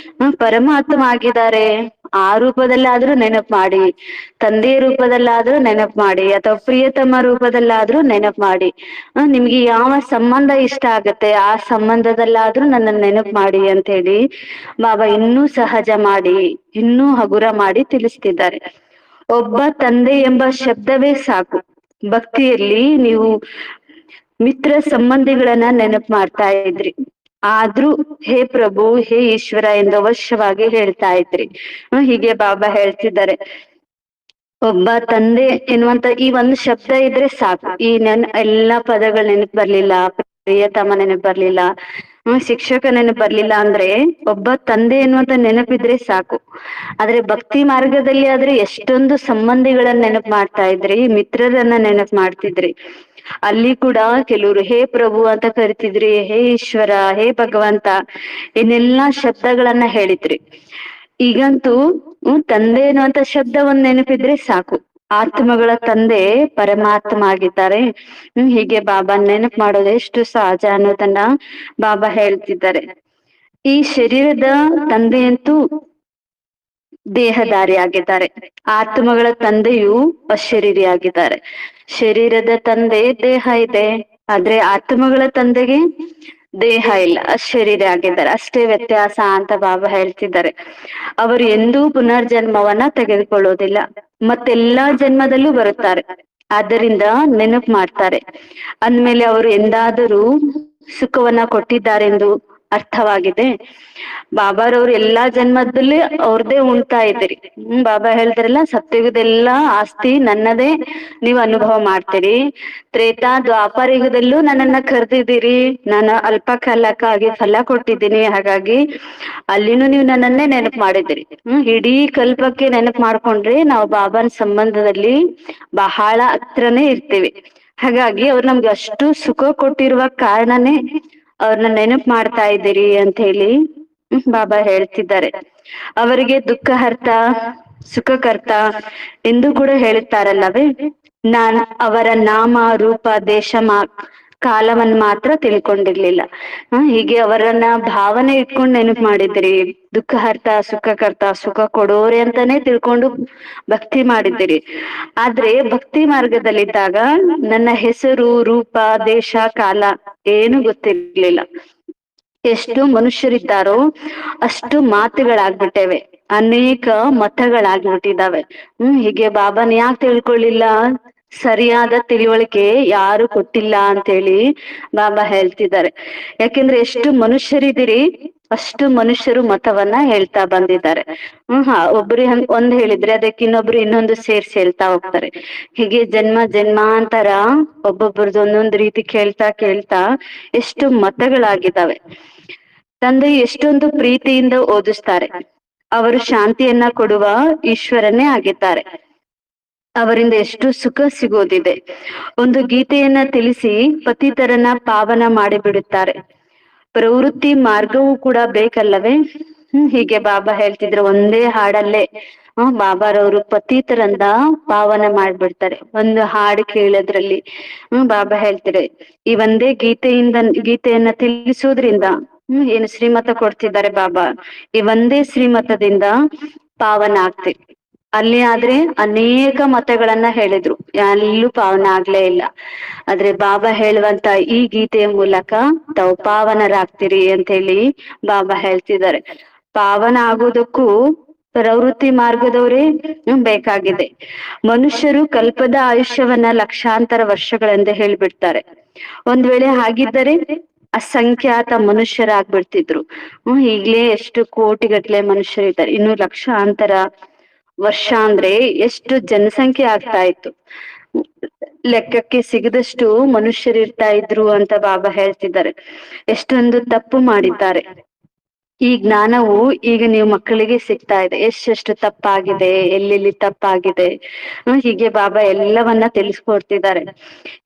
ಪರಮಾತ್ಮ ಆಗಿದ್ದಾರೆ, ಆ ರೂಪದಲ್ಲಾದ್ರೂ ನೆನಪು ಮಾಡಿ, ತಂದೆಯ ರೂಪದಲ್ಲಾದ್ರೂ ನೆನಪು ಮಾಡಿ, ಅಥವಾ ಪ್ರಿಯತಮ ರೂಪದಲ್ಲಾದ್ರೂ ನೆನಪು ಮಾಡಿ, ನಿಮ್ಗೆ ಯಾವ ಸಂಬಂಧ ಇಷ್ಟ ಆಗತ್ತೆ ಆ ಸಂಬಂಧದಲ್ಲಾದ್ರೂ ನನ್ನ ನೆನಪು ಮಾಡಿ ಅಂತ ಹೇಳಿ ಬಾಬಾ ಇನ್ನೂ ಸಹಜ ಮಾಡಿ, ಇನ್ನೂ ಹಗುರ ಮಾಡಿ ತಿಳಿಸ್ತಿದ್ದಾರೆ. ಒಬ್ಬ ತಂದೆ ಎಂಬ ಶಬ್ದವೇ ಸಾಕು. ಭಕ್ತಿಯಲ್ಲಿ ನೀವು ಮಿತ್ರ ಸಂಬಂಧಿಗಳನ್ನ ನೆನಪು ಮಾಡ್ತಾ ಇದ್ರಿ, ಆದ್ರೂ ಹೇ ಪ್ರಭು, ಹೇ ಈಶ್ವರ ಎಂದು ಅವಶ್ಯವಾಗಿ ಹೇಳ್ತಾ ಇದ್ರಿ. ಹೀಗೆ ಬಾಬಾ ಹೇಳ್ತಿದ್ದಾರೆ, ಒಬ್ಬ ತಂದೆ ಎನ್ನುವಂತ ಈ ಒಂದು ಶಬ್ದ ಇದ್ರೆ ಸಾಕು. ಈ ಎಲ್ಲಾ ಪದಗಳು ನೆನಪು ಬರ್ಲಿಲ್ಲ, ಪ್ರಿಯತಮ ನೆನಪು ಬರ್ಲಿಲ್ಲ, ಶಿಕ್ಷಕ ನೆನಪು ಬರ್ಲಿಲ್ಲ ಅಂದ್ರೆ ಒಬ್ಬ ತಂದೆ ಎನ್ನುವಂತ ನೆನಪಿದ್ರೆ ಸಾಕು. ಆದ್ರೆ ಭಕ್ತಿ ಮಾರ್ಗದಲ್ಲಿ ಆದ್ರೆ ಎಷ್ಟೊಂದು ಸಂಬಂಧಿಗಳನ್ನ ನೆನಪು ಮಾಡ್ತಾ ಇದ್ರಿ, ಮಿತ್ರರನ್ನ ನೆನಪು ಮಾಡ್ತಿದ್ರಿ. ಅಲ್ಲಿ ಕೂಡ ಕೆಲವರು ಹೇ ಪ್ರಭು ಅಂತ ಕರಿತಿದ್ರಿ, ಹೇ ಈಶ್ವರ, ಹೇ ಭಗವಂತ ಇನ್ನೆಲ್ಲಾ ಶಬ್ದಗಳನ್ನ ಹೇಳಿದ್ರಿ. ಈಗಂತೂ ತಂದೆ ಅನ್ನುವಂತ ಶಬ್ದ ಒಂದ್ ನೆನಪಿದ್ರೆ ಸಾಕು. ಆತ್ಮಗಳ ತಂದೆ ಪರಮಾತ್ಮ ಆಗಿದ್ದಾರೆ. ಹೀಗೆ ಬಾಬಾ ನೆನಪು ಮಾಡೋದು ಎಷ್ಟು ಸಹಜ ಅನ್ನೋದನ್ನ ಬಾಬಾ ಹೇಳ್ತಿದ್ದಾರೆ. ಈ ಶರೀರದ ತಂದೆಯಂತೂ ದೇಹಧಾರಿ ಆಗಿದ್ದಾರೆ, ಆತ್ಮಗಳ ತಂದೆಯು ಅಶರೀರಿ ಆಗಿದ್ದಾರೆ. ಶರೀರದ ತಂದೆ ದೇಹ ಇದೆ, ಆದ್ರೆ ಆತ್ಮಗಳ ತಂದೆಗೆ ದೇಹ ಇಲ್ಲ, ಅಶರೀರಿ ಆಗಿದ್ದಾರೆ. ಅಷ್ಟೇ ವ್ಯತ್ಯಾಸ ಅಂತ ಬಾಬಾ ಹೇಳ್ತಿದ್ದಾರೆ. ಅವರು ಎಂದೂ ಪುನರ್ಜನ್ಮವನ್ನ ತೆಗೆದುಕೊಳ್ಳೋದಿಲ್ಲ, ಮತ್ತೆಲ್ಲಾ ಜನ್ಮದಲ್ಲೂ ಬರುತ್ತಾರೆ. ಆದ್ದರಿಂದ ನೆನಪು ಮಾಡ್ತಾರೆ ಅಂದ್ಮೇಲೆ ಅವರು ಎಂದಾದರೂ ಸುಖವನ್ನ ಕೊಟ್ಟಿದ್ದಾರೆಂದು ಅರ್ಥವಾಗಿದೆ. ಬಾಬಾರವ್ರು ಎಲ್ಲಾ ಜನ್ಮದಲ್ಲಿ ಅವ್ರದೇ ಉಣ್ತಾ ಇದ್ದೀರಿ. ಬಾಬಾ ಹೇಳ್ತಾರಲ್ಲ, ಸತ್ಯಯುಗದೆಲ್ಲಾ ಆಸ್ತಿ ನನ್ನದೇ ನೀವು ಅನುಭವ ಮಾಡ್ತೀರಿ, ತ್ರೇತಾ ದ್ವಾಪರ ಯುಗದಲ್ಲೂ ನನ್ನನ್ನ ಕರೆದಿದ್ದೀರಿ, ನಾನು ಅಲ್ಪ ಕಾಲಕ್ಕಾಗಿ ಫಲ ಕೊಟ್ಟಿದ್ದೀನಿ, ಹಾಗಾಗಿ ಅಲ್ಲಿನೂ ನೀವು ನನ್ನನ್ನೇ ನೆನಪು ಮಾಡಿದ್ದೀರಿ. ಇಡೀ ಕಲ್ಪಕ್ಕೆ ನೆನಪು ಮಾಡ್ಕೊಂಡ್ರೆ ನಾವು ಬಾಬಾನ ಸಂಬಂಧದಲ್ಲಿ ಬಹಳ ಹತ್ರನೇ ಇರ್ತೀವಿ. ಹಾಗಾಗಿ ಅವ್ರು ನಮ್ಗೆ ಅಷ್ಟು ಸುಖ ಕೊಟ್ಟಿರುವ ಕಾರಣನೇ ಅವ್ರನ್ನ ನೆನಪು ಮಾಡ್ತಾ ಇದ್ದೀರಿ ಅಂತ ಹೇಳಿ ಬಾಬಾ ಹೇಳ್ತಿದ್ದಾರೆ. ಅವರಿಗೆ ದುಃಖಹರ್ತ, ಸುಖಕರ್ತ ಎಂದು ಕೂಡ ಹೇಳುತ್ತಾರಲ್ಲವೇ. ನಾನ್ ಅವರ ನಾಮ, ರೂಪ, ದೇಶ, ಕಾಲವನ್ನು ಮಾತ್ರ ತಿಳ್ಕೊಂಡಿರ್ಲಿಲ್ಲ. ಹೀಗೆ ಅವರನ್ನ ಭಾವನೆ ಇಟ್ಕೊಂಡು ನೆನಪು ಮಾಡಿದ್ರಿ. ದುಃಖಹರ್ತ, ಸುಖಕರ್ತ, ಸುಖ ಕೊಡೋರೆ ಅಂತಾನೆ ತಿಳ್ಕೊಂಡು ಭಕ್ತಿ ಮಾಡಿದ್ದೀರಿ. ಆದ್ರೆ ಭಕ್ತಿ ಮಾರ್ಗದಲ್ಲಿದ್ದಾಗ ನನ್ನ ಹೆಸರು, ರೂಪ, ದೇಶ, ಕಾಲ ಏನು ಗೊತ್ತಿರ್ಲಿಲ್ಲ. ಎಷ್ಟು ಮನುಷ್ಯರಿದ್ದಾರೋ ಅಷ್ಟು ಮಾತುಗಳಾಗ್ಬಿಟ್ಟೇವೆ, ಅನೇಕ ಮತಗಳಾಗ್ಬಿಟ್ಟಿದ್ದಾವೆ. ಹೀಗೆ ಬಾಬಾನ ಯಾಕೆ ತಿಳ್ಕೊಳ್ಳಿಲ್ಲ, ಸರಿಯಾದ ತಿಳುವಳಿಕೆ ಯಾರು ಕೊಟ್ಟಿಲ್ಲ ಅಂತೇಳಿ ಬಾಬಾ ಹೇಳ್ತಿದ್ದಾರೆ. ಯಾಕೆಂದ್ರೆ ಎಷ್ಟು ಮನುಷ್ಯರಿದ್ದೀರಿ ಅಷ್ಟು ಮನುಷ್ಯರು ಮತವನ್ನ ಹೇಳ್ತಾ ಬಂದಿದ್ದಾರೆ. ಒಬ್ರು ಒಂದ್ ಹೇಳಿದ್ರೆ ಅದಕ್ಕೆ ಇನ್ನೊಬ್ರು ಇನ್ನೊಂದು ಸೇರ್ಸಿ ಹೇಳ್ತಾ ಹೋಗ್ತಾರೆ. ಹೀಗೆ ಜನ್ಮ ಜನ್ಮಾಂತರ ಒಬ್ಬೊಬ್ರದ್ದು ಒಂದೊಂದು ರೀತಿ ಕೇಳ್ತಾ ಕೇಳ್ತಾ ಎಷ್ಟು ಮತಗಳಾಗಿದ್ದಾವೆ. ತಂದೆ ಎಷ್ಟೊಂದು ಪ್ರೀತಿಯಿಂದ ಓದಿಸ್ತಾರೆ. ಅವರು ಶಾಂತಿಯನ್ನ ಕೊಡುವ ಈಶ್ವರನೇ ಆಗಿದ್ದಾರೆ. ಅವರಿಂದ ಎಷ್ಟು ಸುಖ ಸಿಗೋದಿದೆ. ಒಂದು ಗೀತೆಯನ್ನ ತಿಳಿಸಿ ಪತಿತರನ್ನ ಪಾವನ ಮಾಡಿಬಿಡುತ್ತಾರೆ. ಪ್ರವೃತ್ತಿ ಮಾರ್ಗವೂ ಕೂಡ ಬೇಕಲ್ಲವೇ. ಹೀಗೆ ಬಾಬಾ ಹೇಳ್ತಿದ್ರು, ಒಂದೇ ಹಾಡಲ್ಲೇ ಬಾಬಾರವರು ಪತಿತರಂದ ಪಾವನ ಮಾಡ್ಬಿಡ್ತಾರೆ. ಒಂದು ಹಾಡು ಕೇಳೋದ್ರಲ್ಲಿ ಬಾಬಾ ಹೇಳ್ತಾರೆ, ಈ ಒಂದೇ ಗೀತೆಯನ್ನ ತಿಳಿಸೋದ್ರಿಂದ ಏನು ಶ್ರೀಮತ ಕೊಡ್ತಿದ್ದಾರೆ ಬಾಬಾ, ಈ ಒಂದೇ ಶ್ರೀಮತದಿಂದ ಪಾವನ ಆಗ್ತಿ. ಅಲ್ಲಿ ಆದ್ರೆ ಅನೇಕ ಮತಗಳನ್ನ ಹೇಳಿದ್ರು, ಎಲ್ಲೂ ಪಾವನ ಆಗ್ಲೇ ಇಲ್ಲ. ಆದ್ರೆ ಬಾಬಾ ಹೇಳುವಂತ ಈ ಗೀತೆಯ ಮೂಲಕ ತಾವು ಪಾವನರಾಗ್ತಿರಿ ಅಂತ ಹೇಳಿ ಬಾಬಾ ಹೇಳ್ತಿದ್ದಾರೆ. ಪಾವನ ಆಗೋದಕ್ಕೂ ಪ್ರವೃತ್ತಿ ಮಾರ್ಗದವರೇ ಬೇಕಾಗಿದೆ. ಮನುಷ್ಯರು ಕಲ್ಪದ ಆಯುಷ್ಯವನ್ನ ಲಕ್ಷಾಂತರ ವರ್ಷಗಳೆಂದು ಹೇಳ್ಬಿಡ್ತಾರೆ. ಒಂದ್ ವೇಳೆ ಹಾಗಿದ್ದರೆ ಅಸಂಖ್ಯಾತ ಮನುಷ್ಯರಾಗ್ಬಿಡ್ತಿದ್ರು. ಈಗ್ಲೇ ಎಷ್ಟು ಕೋಟಿಗಟ್ಲೆ ಮನುಷ್ಯರಿದ್ದಾರೆ, ಇನ್ನು ಲಕ್ಷಾಂತರ ವರ್ಷ ಅಂದ್ರೆ ಎಷ್ಟು ಜನಸಂಖ್ಯೆ ಆಗ್ತಾ ಇತ್ತು, ಲೆಕ್ಕಕ್ಕೆ ಸಿಗದಷ್ಟು ಮನುಷ್ಯರಿರ್ತಾ ಇದ್ರು ಅಂತ ಬಾಬಾ ಹೇಳ್ತಿದ್ದಾರೆ. ಎಷ್ಟೊಂದು ತಪ್ಪು ಮಾಡಿದ್ದಾರೆ. ಈ ಜ್ಞಾನವು ಈಗ ನೀವು ಮಕ್ಕಳಿಗೆ ಸಿಗ್ತಾ ಇದೆ, ಎಷ್ಟೆಷ್ಟು ತಪ್ಪಾಗಿದೆ, ಎಲ್ಲೆಲ್ಲಿ ತಪ್ಪಾಗಿದೆ, ಹೀಗೆ ಬಾಬಾ ಎಲ್ಲವನ್ನ ತಿಳಿಸ್ಕೊಡ್ತಿದ್ದಾರೆ.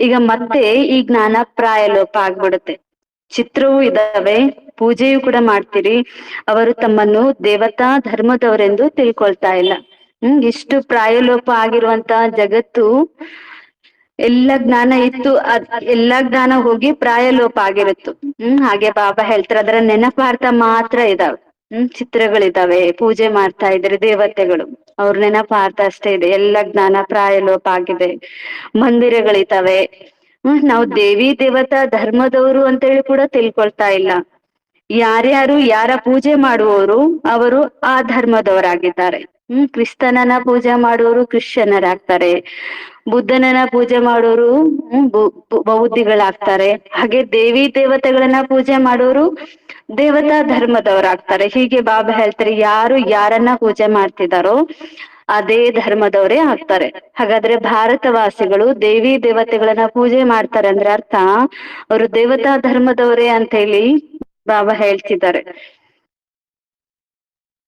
ಈಗ ಮತ್ತೆ ಈ ಜ್ಞಾನ ಪ್ರಾಯ ಲೋಪ ಆಗ್ಬಿಡುತ್ತೆ. ಚಿತ್ರವೂ ಇದಾವೆ, ಪೂಜೆಯು ಕೂಡ ಮಾಡ್ತೀರಿ, ಅವರು ತಮ್ಮನ್ನು ದೇವತಾ ಧರ್ಮದವರೆಂದು ತಿಳ್ಕೊಳ್ತಾ ಇಲ್ಲ. ಇಷ್ಟು ಪ್ರಾಯಲೋಪ ಆಗಿರುವಂತ ಜಗತ್ತು, ಎಲ್ಲ ಜ್ಞಾನ ಇತ್ತು, ಎಲ್ಲಾ ಜ್ಞಾನ ಹೋಗಿ ಪ್ರಾಯಲೋಪ ಆಗಿರುತ್ತು. ಹಾಗೆ ಬಾಬಾ ಹೇಳ್ತಾರೆ ಅದರ ನೆನಪಾರ್ಥ ಮಾತ್ರ ಇದಾವೆ. ಚಿತ್ರಗಳಿದಾವೆ, ಪೂಜೆ ಮಾಡ್ತಾ ಇದ್ರೆ ದೇವತೆಗಳು, ಅವ್ರ ನೆನಪಾರ್ಥ ಅಷ್ಟೇ ಇದೆ. ಎಲ್ಲ ಜ್ಞಾನ ಪ್ರಾಯಲೋಪ ಆಗಿದೆ. ಮಂದಿರಗಳಿದ್ದಾವೆ, ನಾವು ದೇವಿ ದೇವತಾ ಧರ್ಮದವರು ಅಂತೇಳಿ ಕೂಡ ತಿಳ್ಕೊಳ್ತಾ ಇಲ್ಲ. ಯಾರ್ಯಾರು ಯಾರ ಪೂಜೆ ಮಾಡುವವರು ಅವರು ಆ ಧರ್ಮದವರಾಗಿದ್ದಾರೆ. ಕ್ರಿಸ್ತನನ್ನ ಪೂಜೆ ಮಾಡುವವರು ಕ್ರಿಶ್ಚಿಯನರಾಗ್ತಾರೆ, ಬುದ್ಧನನ್ನ ಪೂಜೆ ಮಾಡೋರು ಬೌದ್ಧಿಗಳಾಗ್ತಾರೆ. ಹಾಗೆ ದೇವಿ ದೇವತೆಗಳನ್ನ ಪೂಜೆ ಮಾಡೋರು ದೇವತಾ ಧರ್ಮದವರಾಗ್ತಾರೆ. ಹೀಗೆ ಬಾಬಾ ಹೇಳ್ತಾರೆ, ಯಾರು ಯಾರನ್ನ ಪೂಜೆ ಮಾಡ್ತಿದಾರೋ ಅದೇ ಧರ್ಮದವರೇ ಆಗ್ತಾರೆ. ಹಾಗಾದ್ರೆ ಭಾರತವಾಸಿಗಳು ದೇವಿ ದೇವತೆಗಳನ್ನ ಪೂಜೆ ಮಾಡ್ತಾರೆ ಅಂದ್ರೆ ಅರ್ಥ ಅವರು ದೇವತಾ ಧರ್ಮದವರೇ ಅಂತ ಹೇಳಿ ಬಾಬಾ ಹೇಳ್ತಿದ್ದಾರೆ.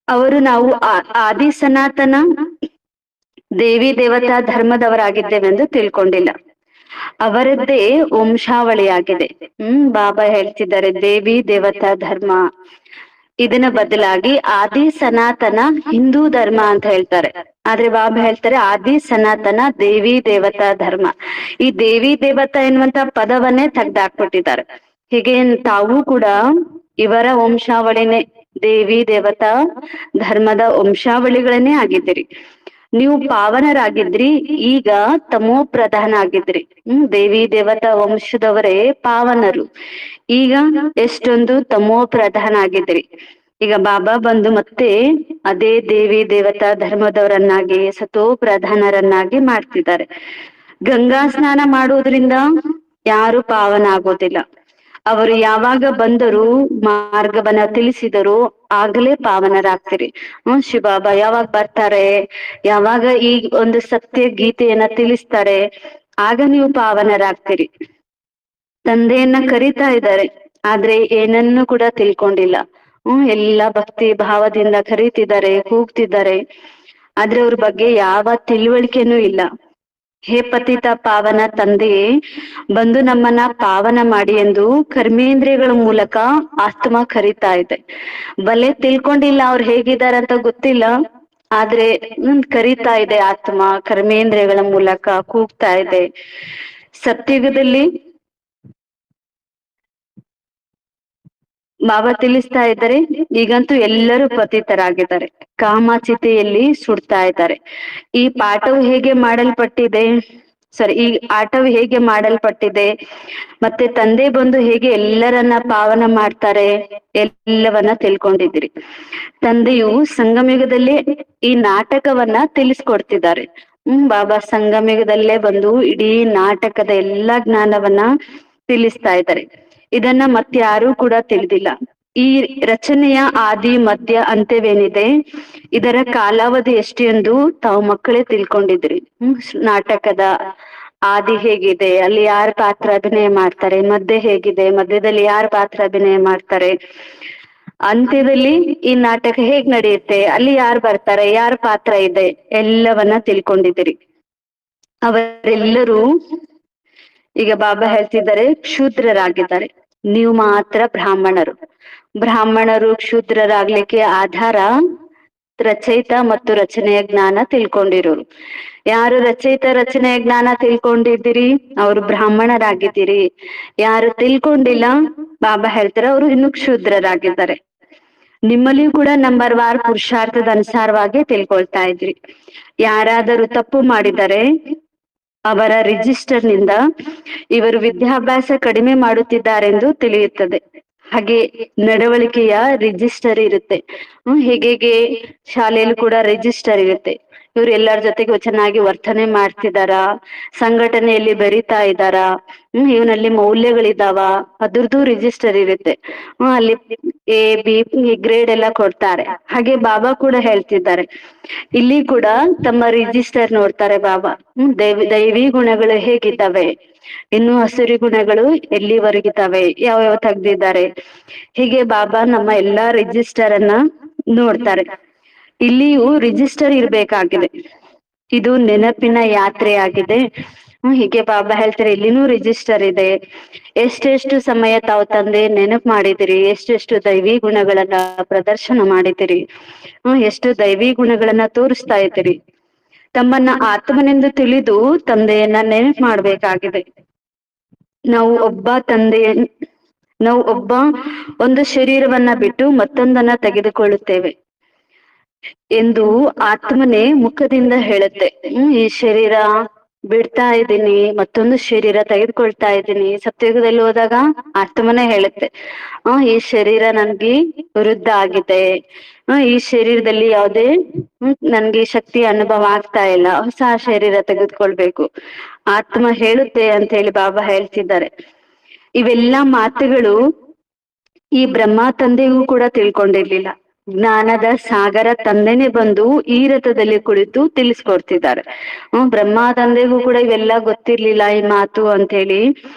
ಅವರು ನಾವು ಆದಿ ಸನಾತನ ದೇವಿ ದೇವತಾ ಧರ್ಮದವರಾಗಿದ್ದೇವೆಂದು ತಿಳ್ಕೊಂಡಿಲ್ಲ. ಅವರದ್ದೇ ವಂಶಾವಳಿಯಾಗಿದೆ. ಬಾಬಾ ಹೇಳ್ತಿದ್ದಾರೆ ದೇವಿ ದೇವತಾ ಧರ್ಮ, ಇದನ್ನ ಬದಲಾಗಿ ಆದಿ ಸನಾತನ ಹಿಂದೂ ಧರ್ಮ ಅಂತ ಹೇಳ್ತಾರೆ. ಆದ್ರೆ ಬಾಬಾ ಹೇಳ್ತಾರೆ ಆದಿ ಸನಾತನ ದೇವಿ ದೇವತಾ ಧರ್ಮ. ಈ ದೇವಿ ದೇವತಾ ಎನ್ನುವಂತ ಪದವನ್ನೇ ತೆಗ್ದಾಕ್ಬಿಟ್ಟಿದ್ದಾರೆ. ಹೀಗೆ ತಾವು ಕೂಡ ಇವರ ವಂಶಾವಳಿನೇ, ದೇವಿ ದೇವತಾ ಧರ್ಮದ ವಂಶಾವಳಿಗಳನ್ನೇ ಆಗಿದ್ದೀರಿ. ನೀವು ಪಾವನರಾಗಿದ್ರಿ, ಈಗ ತಮೋ ಪ್ರಧಾನ ಆಗಿದ್ರಿ. ದೇವಿ ದೇವತಾ ವಂಶದವರೇ ಪಾವನರು, ಈಗ ಎಷ್ಟೊಂದು ತಮೋ ಪ್ರಧಾನ ಆಗಿದ್ರಿ. ಈಗ ಬಾಬಾ ಬಂದು ಮತ್ತೆ ಅದೇ ದೇವಿ ದೇವತಾ ಧರ್ಮದವರನ್ನಾಗಿ ಸತೋ ಪ್ರಧಾನರನ್ನಾಗಿ ಮಾಡ್ತಿದ್ದಾರೆ. ಗಂಗಾ ಸ್ನಾನ ಮಾಡುವುದ್ರಿಂದ ಯಾರು ಪಾವನ ಆಗೋದಿಲ್ಲ. ಅವರು ಯಾವಾಗ ಬಂದರು, ಮಾರ್ಗವನ್ನ ತಿಳಿಸಿದರು, ಆಗಲೇ ಪಾವನರಾಗ್ತಿರಿ. ಶಿವಬಾಬಾ ಯಾವಾಗ ಬರ್ತಾರೆ, ಯಾವಾಗ ಈ ಒಂದು ಸತ್ಯ ಗೀತೆಯನ್ನ ತಿಳಿಸ್ತಾರೆ, ಆಗ ನೀವು ಪಾವನರಾಗ್ತಿರಿ. ತಂದೆಯನ್ನ ಕರೀತಾ ಇದ್ದಾರೆ, ಆದ್ರೆ ಏನನ್ನು ಕೂಡ ತಿಳ್ಕೊಂಡಿಲ್ಲ. ಎಲ್ಲ ಭಕ್ತಿ ಭಾವದಿಂದ ಕರೀತಿದ್ದಾರೆ, ಕೂಗ್ತಿದ್ದಾರೆ, ಆದ್ರೆ ಅವ್ರ ಬಗ್ಗೆ ಯಾವ ತಿಳುವಳಿಕೆನೂ ಇಲ್ಲ. ಹೇ ಪತಿತ ಪಾವನ ತಂದೆಯೇ, ಬಂದು ನಮ್ಮನ್ನ ಪಾವನ ಮಾಡಿ ಎಂದು ಕರ್ಮೇಂದ್ರಿಯಗಳ ಮೂಲಕ ಆತ್ಮ ಕರೀತಾ ಇದೆ. ಬಲೆ ತಿಳ್ಕೊಂಡಿಲ್ಲ, ಅವ್ರು ಹೇಗಿದ್ದಾರೆ ಅಂತ ಗೊತ್ತಿಲ್ಲ, ಆದ್ರೆ ಕರೀತಾ ಇದೆ ಆತ್ಮ, ಕರ್ಮೇಂದ್ರಿಯಗಳ ಮೂಲಕ ಕೂಗ್ತಾ ಇದೆ. ಸತ್ಯುಗದಲ್ಲಿ ಬಾಬಾ ತಿಳಿಸ್ತಾ ಇದ್ದಾರೆ, ಈಗಂತೂ ಎಲ್ಲರೂ ಪತಿತರಾಗಿದ್ದಾರೆ, ಕಾಮಚಿತೆಯಲ್ಲಿ ಸುಡ್ತಾ ಇದ್ದಾರೆ. ಈ ಪಾಠವು ಹೇಗೆ ಮಾಡಲ್ಪಟ್ಟಿದೆ, ಈ ಆಟವು ಹೇಗೆ ಮಾಡಲ್ಪಟ್ಟಿದೆ, ಮತ್ತೆ ತಂದೆ ಬಂದು ಹೇಗೆ ಎಲ್ಲರನ್ನ ಪಾವನ ಮಾಡ್ತಾರೆ, ಎಲ್ಲವನ್ನ ತಿಳ್ಕೊಂಡಿದ್ದೀರಿ. ತಂದೆಯು ಸಂಗಮಯುಗದಲ್ಲೇ ಈ ನಾಟಕವನ್ನ ತಿಳಿಸ್ಕೊಡ್ತಿದ್ದಾರೆ. ಬಾಬಾ ಸಂಗಮಯುಗದಲ್ಲೇ ಬಂದು ಇಡೀ ನಾಟಕದ ಎಲ್ಲಾ ಜ್ಞಾನವನ್ನ ತಿಳಿಸ್ತಾ ಇದ್ದಾರೆ. ಇದನ್ನ ಮತ್ಯಾರೂ ಕೂಡ ತಿಳಿದಿಲ್ಲ. ಈ ರಚನೆಯ ಆದಿ ಮಧ್ಯ ಅಂತ್ಯವೇನಿದೆ, ಇದರ ಕಾಲಾವಧಿ ಎಷ್ಟು ಎಂದು ತಾವು ಮಕ್ಕಳೇ ತಿಳ್ಕೊಂಡಿದ್ರಿ. ನಾಟಕದ ಆದಿ ಹೇಗಿದೆ, ಅಲ್ಲಿ ಯಾರ ಪಾತ್ರ ಅಭಿನಯ ಮಾಡ್ತಾರೆ, ಮಧ್ಯ ಹೇಗಿದೆ, ಮಧ್ಯದಲ್ಲಿ ಯಾರ ಪಾತ್ರ ಅಭಿನಯ ಮಾಡ್ತಾರೆ, ಅಂತ್ಯದಲ್ಲಿ ಈ ನಾಟಕ ಹೇಗ್ ನಡೆಯುತ್ತೆ, ಅಲ್ಲಿ ಯಾರು ಬರ್ತಾರೆ, ಯಾರ ಪಾತ್ರ ಇದೆ, ಎಲ್ಲವನ್ನ ತಿಳ್ಕೊಂಡಿದ್ದೀರಿ. ಅವರೆಲ್ಲರೂ ಈಗ ಬಾಬಾ ಹೇಳ್ತಿದ್ದಾರೆ ಕ್ಷೂದ್ರರಾಗಿದ್ದಾರೆ, ನೀವು ಮಾತ್ರ ಬ್ರಾಹ್ಮಣರು. ಬ್ರಾಹ್ಮಣರು ಕ್ಷೂದ್ರರಾಗ್ಲಿಕ್ಕೆ ಆಧಾರ ರಚಯಿತ ಮತ್ತು ರಚನೆಯ ಜ್ಞಾನ ತಿಳ್ಕೊಂಡಿರೋರು. ಯಾರು ರಚಯಿತ ರಚನೆಯ ಜ್ಞಾನ ತಿಳ್ಕೊಂಡಿದ್ದೀರಿ ಅವರು ಬ್ರಾಹ್ಮಣರಾಗಿದ್ದೀರಿ. ಯಾರು ತಿಳ್ಕೊಂಡಿಲ್ಲ, ಬಾಬಾ ಹೇಳ್ತಾರೆ ಅವರು ಇನ್ನು ಕ್ಷೂದ್ರರಾಗಿದ್ದಾರೆ. ನಿಮ್ಮಲ್ಲಿಯೂ ಕೂಡ ನಂಬರ್ ವಾರ್ ಪುರುಷಾರ್ಥದ ಅನುಸಾರವಾಗಿ ತಿಳ್ಕೊಳ್ತಾ ಇದ್ರಿ. ಯಾರಾದರೂ ತಪ್ಪು ಮಾಡಿದರೆ ಅವರ ರಿಜಿಸ್ಟರ್ ನಿಂದ ಇವರು ವಿದ್ಯಾಭ್ಯಾಸ ಕಡಿಮೆ ಮಾಡುತ್ತಿದ್ದಾರೆಂದು ತಿಳಿಯುತ್ತದೆ. ಹಾಗೆ ನಡವಳಿಕೆಯ ರಿಜಿಸ್ಟರ್ ಇರುತ್ತೆ. ಹೇಗೆ ಶಾಲೆಯಲ್ಲಿ ಕೂಡ ರಿಜಿಸ್ಟರ್ ಇರುತ್ತೆ. ಇವ್ರು ಎಲ್ಲರ ಜೊತೆಗೂ ಚೆನ್ನಾಗಿ ವರ್ತನೆ ಮಾಡ್ತಿದಾರಾ, ಸಂಘಟನೆಯಲ್ಲಿ ಬೆರೀತಾ ಇದ್ದಾರಾ, ಇವನಲ್ಲಿ ಮೌಲ್ಯಗಳಿದಾವ, ಅದ್ರದ್ದು ರಿಜಿಸ್ಟರ್ ಇರುತ್ತೆ. ಅಲ್ಲಿ A-B ಗ್ರೇಡ್ ಎಲ್ಲ ಕೊಡ್ತಾರೆ. ಹಾಗೆ ಬಾಬಾ ಕೂಡ ಹೇಳ್ತಿದ್ದಾರೆ, ಇಲ್ಲಿ ಕೂಡ ತಮ್ಮ ರಿಜಿಸ್ಟರ್ ನೋಡ್ತಾರೆ ಬಾಬಾ. ದೈವಿ ಗುಣಗಳು ಹೇಗಿದ್ದಾವೆ, ಇನ್ನು ಹಸುರಿ ಗುಣಗಳು ಎಲ್ಲಿವರೆಗಿದ್ದಾವೆ, ಯಾವ ತೆಗ್ದಿದ್ದಾರೆ, ಹೀಗೆ ಬಾಬಾ ನಮ್ಮ ಎಲ್ಲಾ ರಿಜಿಸ್ಟರ್ ಅನ್ನ ನೋಡ್ತಾರೆ. ಇಲ್ಲಿಯೂ ರಿಜಿಸ್ಟರ್ ಇರ್ಬೇಕಾಗಿದೆ. ಇದು ನೆನಪಿನ ಯಾತ್ರೆ ಆಗಿದೆ. ಹೀಗೆ ಬಾಬಾ ಹೇಳ್ತಾರೆ ಇಲ್ಲಿನೂ ರಿಜಿಸ್ಟರ್ ಇದೆ. ಎಷ್ಟೆಷ್ಟು ಸಮಯ ತಾವು ತಂದೆ ನೆನಪು ಮಾಡಿದಿರಿ, ಎಷ್ಟೆಷ್ಟು ದೈವಿ ಗುಣಗಳನ್ನ ಪ್ರದರ್ಶನ ಮಾಡಿದಿರಿ, ಎಷ್ಟು ದೈವಿ ಗುಣಗಳನ್ನ ತೋರಿಸ್ತಾ ಇದ್ದೀರಿ. ತಮ್ಮನ್ನ ಆತ್ಮನೆಂದು ತಿಳಿದು ತಂದೆಯನ್ನ ನೆನಪು ಮಾಡ್ಬೇಕಾಗಿದೆ. ನಾವು ಒಬ್ಬ ಒಂದು ಶರೀರವನ್ನ ಬಿಟ್ಟು ಮತ್ತೊಂದನ್ನ ತೆಗೆದುಕೊಳ್ಳುತ್ತೇವೆ ಎಂದು ಆತ್ಮನೇ ಮುಖದಿಂದ ಹೇಳುತ್ತೆ. ಈ ಶರೀರ ಬಿಡ್ತಾ ಇದ್ದೀನಿ, ಮತ್ತೊಂದು ಶರೀರ ತೆಗೆದುಕೊಳ್ತಾ ಇದ್ದೀನಿ. ಸತ್ಯಯುಗದಲ್ಲಿ ಹೋದಾಗ ಆತ್ಮನೇ ಹೇಳುತ್ತೆ, ಈ ಶರೀರ ನನ್ಗೆ ವೃದ್ಧ ಆಗಿದೆ, ಈ ಶರೀರದಲ್ಲಿ ಯಾವುದೇ ನನ್ಗೆ ಶಕ್ತಿ ಅನುಭವ ಆಗ್ತಾ ಇಲ್ಲ, ಹೊಸ ಶರೀರ ತೆಗೆದುಕೊಳ್ಬೇಕು ಆತ್ಮ ಹೇಳುತ್ತೆ ಅಂತ ಹೇಳಿ ಬಾಬಾ ಹೇಳ್ತಿದ್ದಾರೆ. ಇವೆಲ್ಲಾ ಮಾತುಗಳು ಈ ಬ್ರಹ್ಮ ತಂದೆಗೂ ಕೂಡ ತಿಳ್ಕೊಂಡಿರ್ಲಿಲ್ಲ. ಜ್ಞಾನದ ಸಾಗರ ತಂದೆನೆ ಬಂದು ಈ ರಥದಲ್ಲಿ ಕುಳಿತು ತಿಳಿಸ್ಕೊಡ್ತಿದ್ದಾರೆ. ಬ್ರಹ್ಮ ತಂದೆಗೂ ಕೂಡ ಇವೆಲ್ಲ ಗೊತ್ತಿರ್ಲಿಲ್ಲ ಈ ಮಾತು ಅಂತ ಹೇಳಿ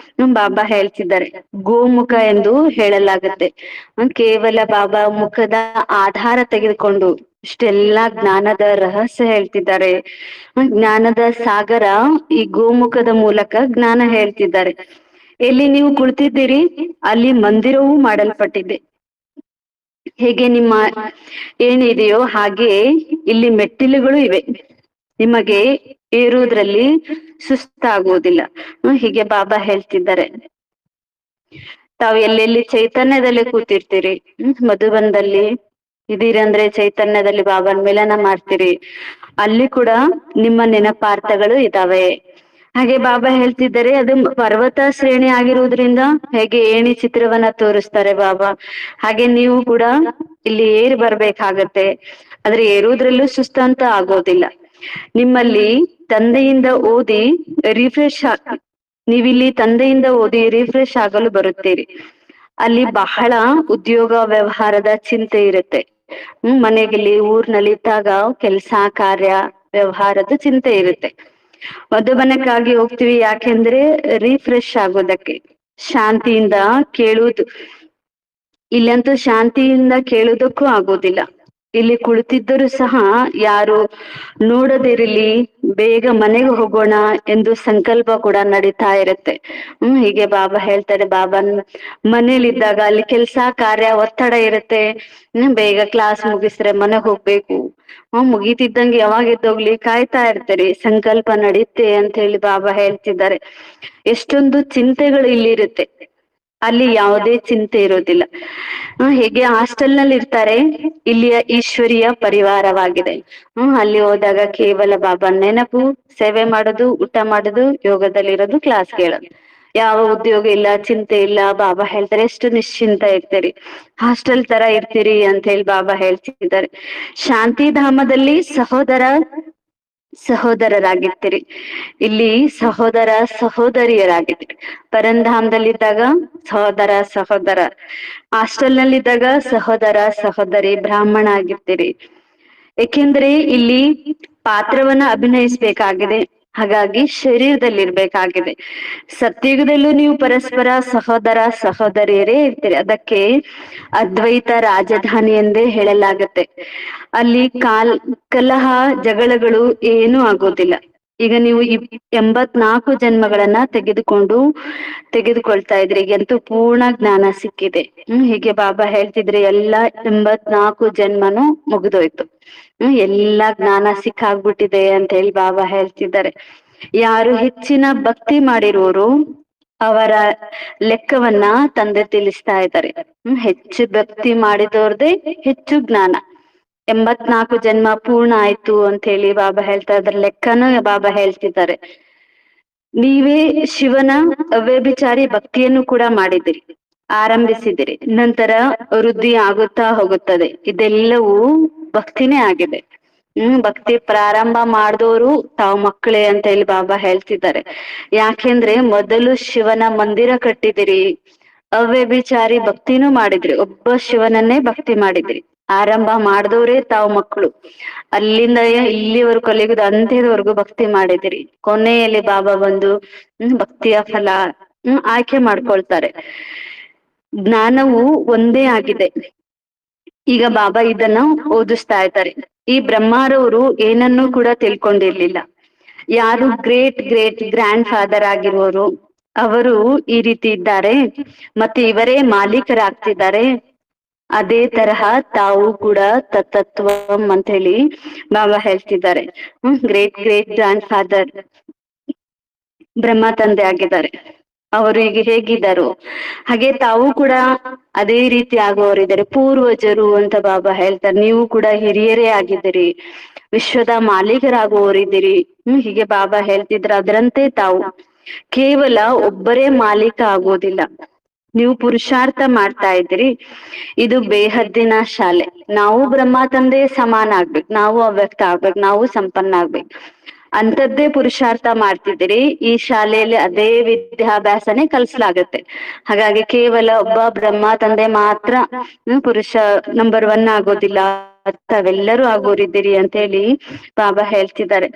ಬಾಬಾ ಹೇಳ್ತಿದ್ದಾರೆ. ಗೋಮುಖ ಎಂದು ಹೇಳಲಾಗುತ್ತೆ. ಕೇವಲ ಬಾಬಾ ಮುಖದ ಆಧಾರ ತೆಗೆದುಕೊಂಡು ಇಷ್ಟೆಲ್ಲಾ ಜ್ಞಾನದ ರಹಸ್ಯ ಹೇಳ್ತಿದ್ದಾರೆ. ಜ್ಞಾನದ ಸಾಗರ ಈ ಗೋಮುಖದ ಮೂಲಕ ಜ್ಞಾನ ಹೇಳ್ತಿದ್ದಾರೆ. ಎಲ್ಲಿ ನೀವು ಕುಳಿತಿದ್ದೀರಿ ಅಲ್ಲಿ ಮಂದಿರವೂ ಮಾಡಲ್ಪಟ್ಟಿದೆ. ಹೇಗೆ ನಿಮ್ಮ ಏನಿದೆಯೋ ಹಾಗೆ ಇಲ್ಲಿ ಮೆಟ್ಟಿಲುಗಳು ಇವೆ. ನಿಮಗೆ ಏರುವುದ್ರಲ್ಲಿ ಸುಸ್ತಾಗುವುದಿಲ್ಲ. ಹೀಗೆ ಬಾಬಾ ಹೇಳ್ತಿದ್ದಾರೆ. ತಾವು ಎಲ್ಲೆಲ್ಲಿ ಚೈತನ್ಯದಲ್ಲಿ ಕೂತಿರ್ತೀರಿ, ಮಧುಬನದಲ್ಲಿ ಇದೀರಂದ್ರೆ ಚೈತನ್ಯದಲ್ಲಿ ಬಾಬಾನ ಮಿಲನ ಮಾಡ್ತೀರಿ, ಅಲ್ಲಿ ಕೂಡ ನಿಮ್ಮ ನೆನಪಾರ್ಥಗಳು ಇದಾವೆ. ಹಾಗೆ ಬಾಬಾ ಹೇಳ್ತಿದ್ದಾರೆ, ಅದು ಪರ್ವತ ಶ್ರೇಣಿ ಆಗಿರುವುದ್ರಿಂದ ಹೇಗೆ ಏಣಿ ಚಿತ್ರವನ್ನ ತೋರಿಸ್ತಾರೆ ಬಾಬಾ, ಹಾಗೆ ನೀವು ಕೂಡ ಇಲ್ಲಿ ಏರಿ ಬರ್ಬೇಕಾಗತ್ತೆ. ಆದ್ರೆ ಏರುವುದ್ರಲ್ಲೂ ಸುಸ್ತಂತ ಆಗೋದಿಲ್ಲ. ನಿಮ್ಮಲ್ಲಿ ತಂದೆಯಿಂದ ಓದಿ ನೀವಿಲ್ಲಿ ತಂದೆಯಿಂದ ಓದಿ ರಿಫ್ರೆಶ್ ಆಗಲು ಬರುತ್ತೀರಿ. ಅಲ್ಲಿ ಬಹಳ ಉದ್ಯೋಗ ವ್ಯವಹಾರದ ಚಿಂತೆ ಇರುತ್ತೆ. ಮನೆಯಲ್ಲಿ ಊರ್ನಲ್ಲಿ ಇದ್ದಾಗ ಕೆಲಸ ಕಾರ್ಯ ವ್ಯವಹಾರದ ಚಿಂತೆ ಇರುತ್ತೆ. ಮಧುಬನಕ್ಕಾಗಿ ಹೋಗ್ತೀವಿ, ಯಾಕೆಂದ್ರೆ ರಿಫ್ರೆಶ್ ಆಗೋದಕ್ಕೆ, ಶಾಂತಿಯಿಂದ ಕೇಳುವುದು. ಇಲ್ಲಂತೂ ಶಾಂತಿಯಿಂದ ಕೇಳುವುದಕ್ಕೂ ಆಗೋದಿಲ್ಲ. ಇಲ್ಲಿ ಕುಳಿತಿದ್ದರೂ ಸಹ ಯಾರು ನೋಡದಿರಲಿ, ಬೇಗ ಮನೆಗೆ ಹೋಗೋಣ ಎಂದು ಸಂಕಲ್ಪ ಕೂಡ ನಡೀತಾ ಇರುತ್ತೆ. ಹೀಗೆ ಬಾಬಾ ಹೇಳ್ತಾರೆ, ಬಾಬಾನ್ ಮನೇಲಿದ್ದಾಗ ಅಲ್ಲಿ ಕೆಲ್ಸ ಕಾರ್ಯ ಒತ್ತಡ ಇರುತ್ತೆ. ಬೇಗ ಕ್ಲಾಸ್ ಮುಗಿಸ್ರೆ ಮನೆಗ್ ಹೋಗ್ಬೇಕು, ಮುಗೀತಿದ್ದಂಗೆ ಯಾವಾಗ ಎದ್ದೋಗ್ಲಿ ಕಾಯ್ತಾ ಇರ್ತೀರಿ, ಸಂಕಲ್ಪ ನಡೀತೆ ಅಂತ ಹೇಳಿ ಬಾಬಾ ಹೇಳ್ತಿದ್ದಾರೆ. ಎಷ್ಟೊಂದು ಚಿಂತೆಗಳು ಇಲ್ಲಿರುತ್ತೆ, ಅಲ್ಲಿ ಯಾವುದೇ ಚಿಂತೆ ಇರೋದಿಲ್ಲ. ಹೇಗೆ ಹಾಸ್ಟೆಲ್ ನಲ್ಲಿ ಇರ್ತಾರೆ, ಇಲ್ಲಿಯ ಈಶ್ವರಿಯ ಪರಿವಾರವಾಗಿದೆ. ಅಲ್ಲಿ ಹೋದಾಗ ಕೇವಲ ಬಾಬಾ ನೆನಪು, ಸೇವೆ ಮಾಡೋದು, ಊಟ ಮಾಡೋದು, ಯೋಗದಲ್ಲಿರೋದು, ಕ್ಲಾಸ್ ಕೇಳೋದು. ಯಾವ ಉದ್ಯೋಗ ಇಲ್ಲ, ಚಿಂತೆ ಇಲ್ಲ. ಬಾಬಾ ಹೇಳ್ತಾರೆ ಎಷ್ಟು ನಿಶ್ಚಿಂತ ಇರ್ತೀರಿ, ಹಾಸ್ಟೆಲ್ ತರ ಇರ್ತೀರಿ ಅಂತ ಹೇಳಿ ಬಾಬಾ ಹೇಳ್ತಿದ್ದಾರೆ. ಶಾಂತಿಧಾಮದಲ್ಲಿ ಸಹೋದರರಾಗಿರ್ತೀರಿ, ಇಲ್ಲಿ ಸಹೋದರಿಯರಾಗಿರ್ತೀರಿ. ಪರಂಧಾಮದಲ್ಲಿದ್ದಾಗ ಸಹೋದರ, ಹಾಸ್ಟೆಲ್ ನಲ್ಲಿದ್ದಾಗ ಸಹೋದರಿ ಬ್ರಾಹ್ಮಣ ಆಗಿರ್ತೀರಿ. ಏಕೆಂದ್ರೆ ಇಲ್ಲಿ ಪಾತ್ರವನ್ನ ಅಭಿನಯಿಸ್ಬೇಕಾಗಿದೆ, ಹಾಗಾಗಿ ಶರೀರದಲ್ಲಿರ್ಬೇಕಾಗಿದೆ. ಸತ್ಯುಗದಲ್ಲೂ ನೀವು ಪರಸ್ಪರ ಸಹೋದರಿಯರೇ ಇರ್ತೀರಿ. ಅದಕ್ಕೆ ಅದ್ವೈತ ರಾಜಧಾನಿ ಎಂದೇ ಹೇಳಲಾಗುತ್ತೆ. ಅಲ್ಲಿ ಕಲಹ ಜಗಳಗಳು ಏನೂ ಆಗೋದಿಲ್ಲ. ಈಗ ನೀವು 84 ಜನ್ಮಗಳನ್ನ ತೆಗೆದುಕೊಳ್ತಾ ಇದ್ರಿ, ಈಗಂತೂ ಪೂರ್ಣ ಜ್ಞಾನ ಸಿಕ್ಕಿದೆ. ಹೀಗೆ ಬಾಬಾ ಹೇಳ್ತಿದ್ರೆ ಎಲ್ಲಾ 84 ಜನ್ಮನು ಮುಗಿದೋಯ್ತು. ಎಲ್ಲಾ ಜ್ಞಾನ ಸಿಕ್ಕಾಗ್ಬಿಟ್ಟಿದೆ ಅಂತ ಹೇಳಿ ಬಾಬಾ ಹೇಳ್ತಿದ್ದಾರೆ. ಯಾರು ಹೆಚ್ಚಿನ ಭಕ್ತಿ ಮಾಡಿರುವರು ಅವರ ಲೆಕ್ಕವನ್ನ ತಂದೆ ತಿಳಿಸ್ತಾ ಇದ್ದಾರೆ. ಹೆಚ್ಚು ಭಕ್ತಿ ಮಾಡಿದವ್ರದೇ ಹೆಚ್ಚು ಜ್ಞಾನ. 84 ಜನ್ಮ ಪೂರ್ಣ ಆಯ್ತು ಅಂತ ಹೇಳಿ ಬಾಬಾ ಹೇಳ್ತಾ ಇದ್ದಾರೆ. ಲೆಕ್ಕನ ಬಾಬಾ ಹೇಳ್ತಿದ್ದಾರೆ. ನೀವೇ ಶಿವನ ಅವ್ಯಭಿಚಾರಿ ಭಕ್ತಿಯನ್ನು ಕೂಡ ಮಾಡಿದಿರಿ, ಆರಂಭಿಸಿದಿರಿ, ನಂತರ ವೃದ್ಧಿ ಆಗುತ್ತಾ ಹೋಗುತ್ತದೆ. ಇದೆಲ್ಲವೂ ಭಕ್ತಿನೇ ಆಗಿದೆ. ಭಕ್ತಿ ಪ್ರಾರಂಭ ಮಾಡಿದವರು ತಾವು ಮಕ್ಕಳೇ ಅಂತ ಹೇಳಿ ಬಾಬಾ ಹೇಳ್ತಿದ್ದಾರೆ. ಯಾಕೆಂದ್ರೆ ಮೊದಲು ಶಿವನ ಮಂದಿರ ಕಟ್ಟಿದಿರಿ, ಅವ್ಯಭಿಚಾರಿ ಭಕ್ತಿನೂ ಮಾಡಿದ್ರಿ, ಒಬ್ಬ ಶಿವನನ್ನೇ ಭಕ್ತಿ ಮಾಡಿದ್ರಿ. ಆರಂಭ ಮಾಡಿದವ್ರೆ ತಾವು ಮಕ್ಕಳು. ಅಲ್ಲಿಂದ ಇಲ್ಲಿವರೆಗೂ ಕಲಿಯುಗದ ಅಂತ್ಯದವರೆಗೂ ಭಕ್ತಿ ಮಾಡಿದಿರಿ. ಕೊನೆಯಲ್ಲಿ ಬಾಬಾ ಬಂದು ಭಕ್ತಿಯ ಫಲ ಆಯ್ಕೆ ಮಾಡ್ಕೊಳ್ತಾರೆ. ಜ್ಞಾನವು ಒಂದೇ ಆಗಿದೆ. ಈಗ ಬಾಬಾ ಇದನ್ನ ಓದಿಸ್ತಾ ಇದ್ದಾರೆ. ಈ ಬ್ರಹ್ಮಾರವರು ಏನನ್ನೂ ಕೂಡ ತಿಳ್ಕೊಂಡಿರ್ಲಿಲ್ಲ. ಯಾರು ಗ್ರೇಟ್ ಗ್ರೇಟ್ ಗ್ರ್ಯಾಂಡ್ ಫಾದರ್ ಆಗಿರುವವರು ಅವರು ಈ ರೀತಿ ಇದ್ದಾರೆ, ಮತ್ತೆ ಇವರೇ ಮಾಲೀಕರಾಗ್ತಿದ್ದಾರೆ. ಅದೇ ತರಹ ತಾವು ಕೂಡ ತತ್ತತ್ವಂ ಅಂತ ಹೇಳಿ ಬಾಬಾ ಹೇಳ್ತಿದ್ದಾರೆ. ಗ್ರೇಟ್ ಗ್ರೇಟ್ ಗ್ರ್ಯಾಂಡ್ ಫಾದರ್ ಬ್ರಹ್ಮ ತಂದೆ ಆಗಿದ್ದಾರೆ. ಅವರು ಈಗ ಹೇಗಿದ್ದಾರೋ ಹಾಗೆ ತಾವು ಕೂಡ ಅದೇ ರೀತಿ ಆಗುವವರಿದ್ದಾರೆ. ಪೂರ್ವಜರು ಅಂತ ಬಾಬಾ ಹೇಳ್ತಾರೆ. ನೀವು ಕೂಡ ಹಿರಿಯರೇ ಆಗಿದ್ದೀರಿ, ವಿಶ್ವದ ಮಾಲೀಕರಾಗುವವರಿದ್ದೀರಿ. ಹೀಗೆ ಬಾಬಾ ಹೇಳ್ತಿದ್ರ. ಅದರಂತೆ ತಾವು ಕೇವಲ ಒಬ್ಬರೇ ಮಾಲೀಕ ಆಗೋದಿಲ್ಲ, ನೀವು ಪುರುಷಾರ್ಥ ಮಾಡ್ತಾ ಇದ್ದೀರಿ. ಇದು ಬೇಹದ್ದಿನ ಶಾಲೆ. ನಾವು ಬ್ರಹ್ಮ ತಂದೆ ಸಮಾನ ಆಗ್ಬೇಕು, ನಾವು ಅವ್ಯಕ್ತ ಆಗ್ಬೇಕು, ನಾವು ಸಂಪನ್ನ ಆಗ್ಬೇಕು. ಅಂಥದ್ದೇ ಪುರುಷಾರ್ಥ ಮಾಡ್ತಿದ್ದೀರಿ. ಈ ಶಾಲೆಯಲ್ಲಿ ಅದೇ ವಿದ್ಯಾಭ್ಯಾಸನೇ ಕಲಿಸಲಾಗತ್ತೆ. ಹಾಗಾಗಿ ಕೇವಲ ಒಬ್ಬ ಬ್ರಹ್ಮ ತಂದೆ ಮಾತ್ರ ಪುರುಷ ನಂಬರ್ 1 ಆಗೋದಿಲ್ಲ, ತಾವೆಲ್ಲರೂ ಆಗೋರಿದ್ದೀರಿ ಅಂತ ಹೇಳಿ ಬಾಬಾ ಹೇಳ್ತಿದ್ದಾರೆ.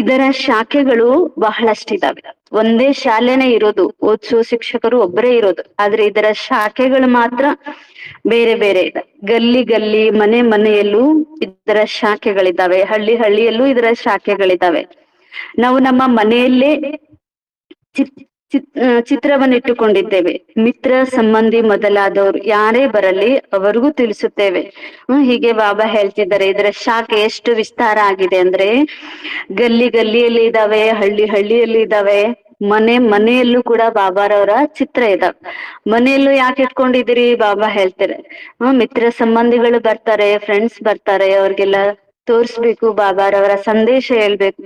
ಇದರ ಶಾಖೆಗಳು ಬಹಳಷ್ಟಿದಾವೆ. ಒಂದೇ ಶಾಲೆನೇ ಇರೋದು, ಓದಿಸೋ ಶಿಕ್ಷಕರು ಒಬ್ಬರೇ ಇರೋದು, ಆದ್ರೆ ಇದರ ಶಾಖೆಗಳು ಮಾತ್ರ ಬೇರೆ ಬೇರೆ ಇದೆ. ಗಲ್ಲಿ ಗಲ್ಲಿ ಮನೆ ಮನೆಯಲ್ಲೂ ಇದರ ಶಾಖೆಗಳಿದ್ದಾವೆ, ಹಳ್ಳಿ ಹಳ್ಳಿಯಲ್ಲೂ ಇದರ ಶಾಖೆಗಳಿದ್ದಾವೆ. ನಾವು ನಮ್ಮ ಮನೆಯಲ್ಲೇ ಚಿತ್ರವನ್ನಿಟ್ಟುಕೊಂಡಿದ್ದೇವೆ. ಮಿತ್ರ ಸಂಬಂಧಿ ಮೊದಲಾದವರು ಯಾರೇ ಬರಲಿ ಅವರಿಗೂ ತಿಳಿಸುತ್ತೇವೆ. ಹೀಗೆ ಬಾಬಾ ಹೇಳ್ತಿದ್ದಾರೆ. ಇದರ ಶಾಖೆ ಎಷ್ಟು ವಿಸ್ತಾರ ಆಗಿದೆ ಅಂದ್ರೆ ಗಲ್ಲಿ ಗಲ್ಲಿಯಲ್ಲಿ ಇದಾವೆ, ಹಳ್ಳಿ ಹಳ್ಳಿಯಲ್ಲಿ ಇದಾವೆ, ಮನೆ ಮನೆಯಲ್ಲೂ ಕೂಡ ಬಾಬಾರವರ ಚಿತ್ರ ಇದಾವೆ. ಮನೆಯಲ್ಲೂ ಯಾಕೆ ಇಟ್ಕೊಂಡಿದ್ದೀರಿ ಬಾಬಾ ಹೇಳ್ತಾರೆ. ಮಿತ್ರ ಸಂಬಂಧಿಗಳು ಬರ್ತಾರೆ, ಫ್ರೆಂಡ್ಸ್ ಬರ್ತಾರೆ, ಅವ್ರಿಗೆಲ್ಲ ತೋರ್ಸ್ಬೇಕು, ಬಾಬಾರವರ ಸಂದೇಶ ಹೇಳ್ಬೇಕು.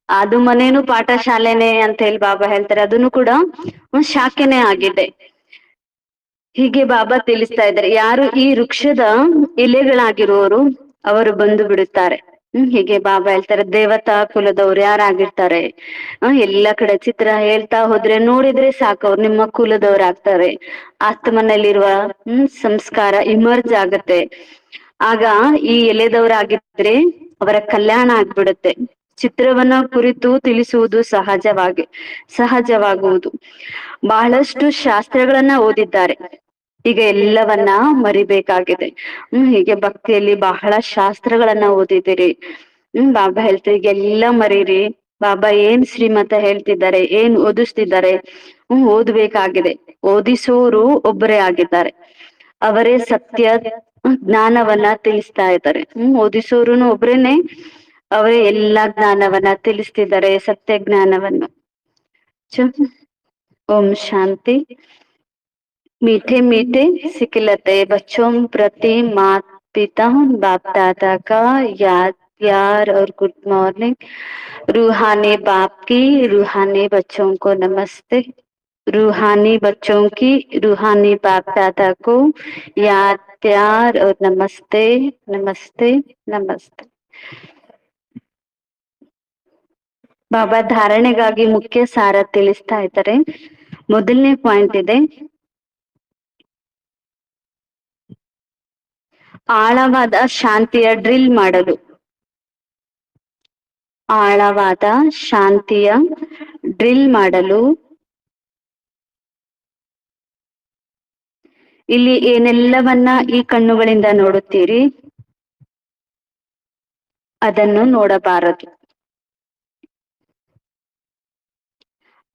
ಅದು ಮನೇನು ಪಾಠ ಶಾಲೆನೆ ಅಂತ ಹೇಳಿ ಬಾಬಾ ಹೇಳ್ತಾರೆ. ಅದನ್ನು ಕೂಡ ಶಾಖೆನೇ ಆಗಿದೆ. ಹೀಗೆ ಬಾಬಾ ತಿಳಿಸ್ತಾ ಇದ್ದಾರೆ. ಯಾರು ಈ ವೃಕ್ಷದ ಎಲೆಗಳಾಗಿರುವವರು ಅವರು ಬಂದು ಬಿಡುತ್ತಾರೆ. ಹೀಗೆ ಬಾಬಾ ಹೇಳ್ತಾರೆ. ದೇವತಾ ಕುಲದವ್ರು ಯಾರಾಗಿರ್ತಾರೆ, ಎಲ್ಲ ಕಡೆ ಚಿತ್ರ ಹೇಳ್ತಾ ಹೋದ್ರೆ ನೋಡಿದ್ರೆ ಸಾಕು, ಅವ್ರು ನಿಮ್ಮ ಕುಲದವ್ರಾಗ್ತಾರೆ. ಆತ್ಮನಲ್ಲಿರುವ ಸಂಸ್ಕಾರ ಇಮರ್ಜ್ ಆಗತ್ತೆ. ಆಗ ಈ ಎಲೆದವರಾಗಿದ್ರೆ ಅವರ ಕಲ್ಯಾಣ ಆಗ್ಬಿಡುತ್ತೆ. ಚಿತ್ರವನ್ನ ಕುರಿತು ತಿಳಿಸುವುದು ಸಹಜವಾಗುವುದು. ಬಹಳಷ್ಟು ಶಾಸ್ತ್ರಗಳನ್ನ ಓದಿದ್ದಾರೆ, ಈಗ ಎಲ್ಲವನ್ನ ಮರಿಬೇಕಾಗಿದೆ. ಹೀಗೆ ಭಕ್ತಿಯಲ್ಲಿ ಬಹಳ ಶಾಸ್ತ್ರಗಳನ್ನ ಓದಿದ್ದೀರಿ. ಬಾಬಾ ಹೇಳ್ತಾರೆ ಈಗೆಲ್ಲ ಮರೀರಿ. ಬಾಬಾ ಏನ್ ಶ್ರೀಮತ ಹೇಳ್ತಿದ್ದಾರೆ, ಏನ್ ಓದಿಸ್ತಿದ್ದಾರೆ, ಓದ್ಬೇಕಾಗಿದೆ. ಓದಿಸೋರು ಒಬ್ಬರೇ ಆಗಿದ್ದಾರೆ, ಅವರೇ ಸತ್ಯ ಜ್ಞಾನವನ್ನ ತಿಳಿಸ್ತಾ ಇದ್ದಾರೆ. ಓದಿಸೋರುನು ಒಬ್ರೇನೆ, ಅವರೇ ಎಲ್ಲಾ ಜ್ಞಾನವನ್ನ ತಿಳಿಸ್ತಿದ್ದಾರೆ, ಸತ್ಯ ಜ್ಞಾನವನ್ನು. ಓಂ ಶಾಂತಿ. मीठे मीठे सिखलते बच्चों प्रति माता पिता बाप दादा का याद प्यार और गुड मॉर्निंग. रूहानी बाप की रूहानी बच्चों को नमस्ते. रूहानी बच्चों की रूहानी बाप दादा को याद प्यार और नमस्ते नमस्ते नमस्ते. ಬಾಬಾ ಧಾರಣೆಗಾಗಿ ಮುಖ್ಯ ಸಾರ ತಿಳಿಸ್ತಾ ಇದ್ದಾರೆ. ಮೊದಲನೇ ಪಾಯಿಂಟ್ ಇದೆ, ಆಳವಾದ ಶಾಂತಿಯ ಡ್ರಿಲ್ ಮಾಡಲು. ಆಳವಾದ ಶಾಂತಿಯ ಡ್ರಿಲ್ ಮಾಡಲು ಇಲ್ಲಿ ಏನೆಲ್ಲವನ್ನ ಈ ಕಣ್ಣುಗಳಿಂದ ನೋಡುತ್ತೀರಿ ಅದನ್ನು ನೋಡಬಾರದು.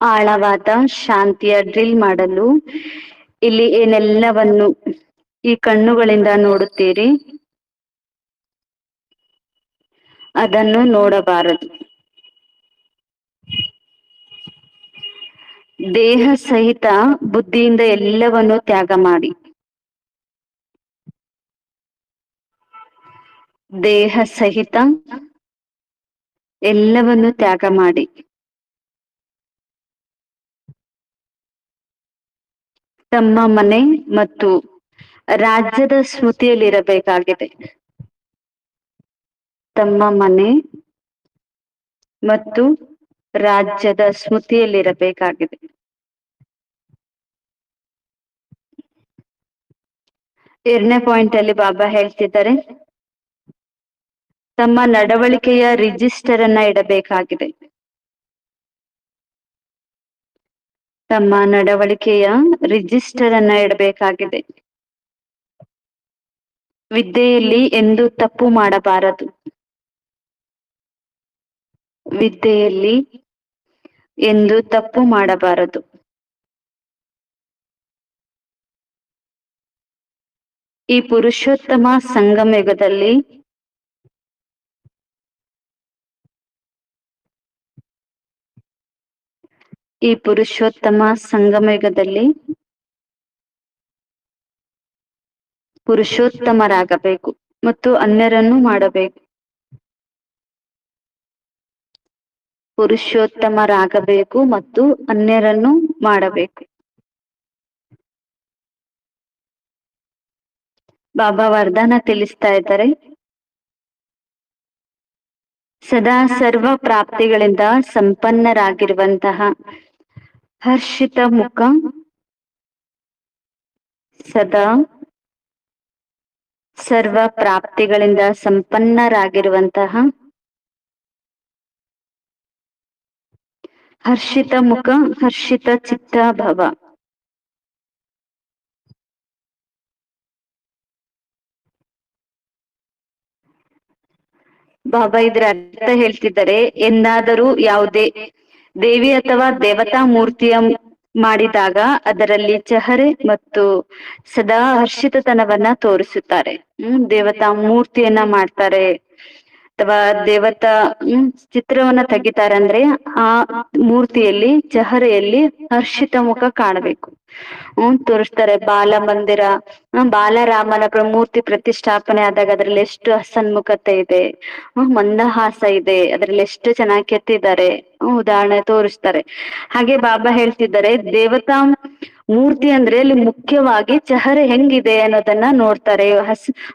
ಆಳವಾದ ಶಾಂತಿಯ ಡ್ರಿಲ್ ಮಾಡಲು ಇಲ್ಲಿ ಏನೆಲ್ಲವನ್ನು ಈ ಕಣ್ಣುಗಳಿಂದ ನೋಡುತ್ತೀರಿ ಅದನ್ನು ನೋಡಬಾರದು. ದೇಹ ಸಹಿತ ಬುದ್ಧಿಯಿಂದ ಎಲ್ಲವನ್ನು ತ್ಯಾಗ ಮಾಡಿ. ದೇಹ ಸಹಿತ ಎಲ್ಲವನ್ನು ತ್ಯಾಗ ಮಾಡಿ. ತಮ್ಮ ಮನೆ ಮತ್ತು ರಾಜ್ಯದ ಸ್ಮೃತಿಯಲ್ಲಿರಬೇಕಾಗಿದೆ. ತಮ್ಮ ಮನೆ ಮತ್ತು ರಾಜ್ಯದ ಸ್ಮೃತಿಯಲ್ಲಿರಬೇಕಾಗಿದೆ. ಎರಡನೇ ಪಾಯಿಂಟ್ ಅಲ್ಲಿ ಬಾಬಾ ಹೇಳ್ತಿದ್ದಾರೆ, ತಮ್ಮ ನಡವಳಿಕೆಯ ರಿಜಿಸ್ಟರ್ ಅನ್ನ ಇಡಬೇಕಾಗಿದೆ. ತಮ್ಮ ನಡವಳಿಕೆಯ ರಿಜಿಸ್ಟರ್ ಅನ್ನ ಇಡಬೇಕಾಗಿದೆ. ವಿದ್ಯೆಯಲ್ಲಿ ಎಂದು ತಪ್ಪು ಮಾಡಬಾರದು. ವಿದ್ಯೆಯಲ್ಲಿ ಎಂದು ತಪ್ಪು ಮಾಡಬಾರದು. ಈ ಪುರುಷೋತ್ತಮ ಸಂಗಮಯುಗದಲ್ಲಿ ಪುರುಷೋತ್ತಮರಾಗಬೇಕು ಮತ್ತು ಅನ್ಯರನ್ನು ಮಾಡಬೇಕು. ಪುರುಷೋತ್ತಮರಾಗಬೇಕು ಮತ್ತು ಅನ್ಯರನ್ನು ಮಾಡಬೇಕು. ಬಾಬಾ ವರದಾನ ತಿಳಿಸ್ತಾ ಇದ್ದಾರೆ. ಸದಾ ಸರ್ವ ಪ್ರಾಪ್ತಿಗಳಿಂದ ಸಂಪನ್ನರಾಗಿರುವಂತಹ ಹರ್ಷಿತ ಮುಖ, ಸದಾ ಸರ್ವ ಪ್ರಾಪ್ತಿಗಳಿಂದ ಸಂಪನ್ನರಾಗಿರುವಂತಹ ಹರ್ಷಿತ ಮುಖ, ಹರ್ಷಿತ ಚಿತ್ತ ಭವ. ಬಾಬಾ ಇದ್ರ ಅರ್ಥ ಹೇಳ್ತಿದ್ದಾರೆ. ಎಂದಾದರೂ ಯಾವುದೇ ದೇವಿ ಅಥವಾ ದೇವತಾ ಮೂರ್ತಿಯ ಮಾಡಿದಾಗ ಅದರಲ್ಲಿ ಚಹರೆ ಮತ್ತು ಸದಾ ಹರ್ಷಿತತನವನ್ನ ತೋರಿಸುತ್ತಾರೆ. ದೇವತಾ ಮೂರ್ತಿಯನ್ನ ಮಾಡ್ತಾರೆ ಅಥವಾ ದೇವತಾ ಚಿತ್ರವನ್ನ ತೆಗಿತಾರೆ ಅಂದ್ರೆ ಆ ಮೂರ್ತಿಯಲ್ಲಿ ಚಹರೆಯಲ್ಲಿ ಹರ್ಷಿತ ಮುಖ ಕಾಣಬೇಕು. ತೋರಿಸ್ತಾರೆ. ಬಾಲ ಮಂದಿರ, ಬಾಲರಾಮನ ಮೂರ್ತಿ ಪ್ರತಿಷ್ಠಾಪನೆ ಆದಾಗ ಅದ್ರಲ್ಲಿ ಎಷ್ಟು ಹಸನ್ಮುಖತೆ ಇದೆ, ಮಂದಹಾಸ ಇದೆ, ಅದ್ರಲ್ಲಿ ಎಷ್ಟು ಚೆನ್ನಾಗಿ ಕೆತ್ತಿದ್ದಾರೆ, ಉದಾಹರಣೆ ತೋರಿಸ್ತಾರೆ. ಹಾಗೆ ಬಾಬಾ ಹೇಳ್ತಿದ್ದಾರೆ, ದೇವತಾ ಮೂರ್ತಿ ಅಂದ್ರೆ ಅಲ್ಲಿ ಮುಖ್ಯವಾಗಿ ಚಹರೆ ಹೆಂಗಿದೆ ಅನ್ನೋದನ್ನ ನೋಡ್ತಾರೆ.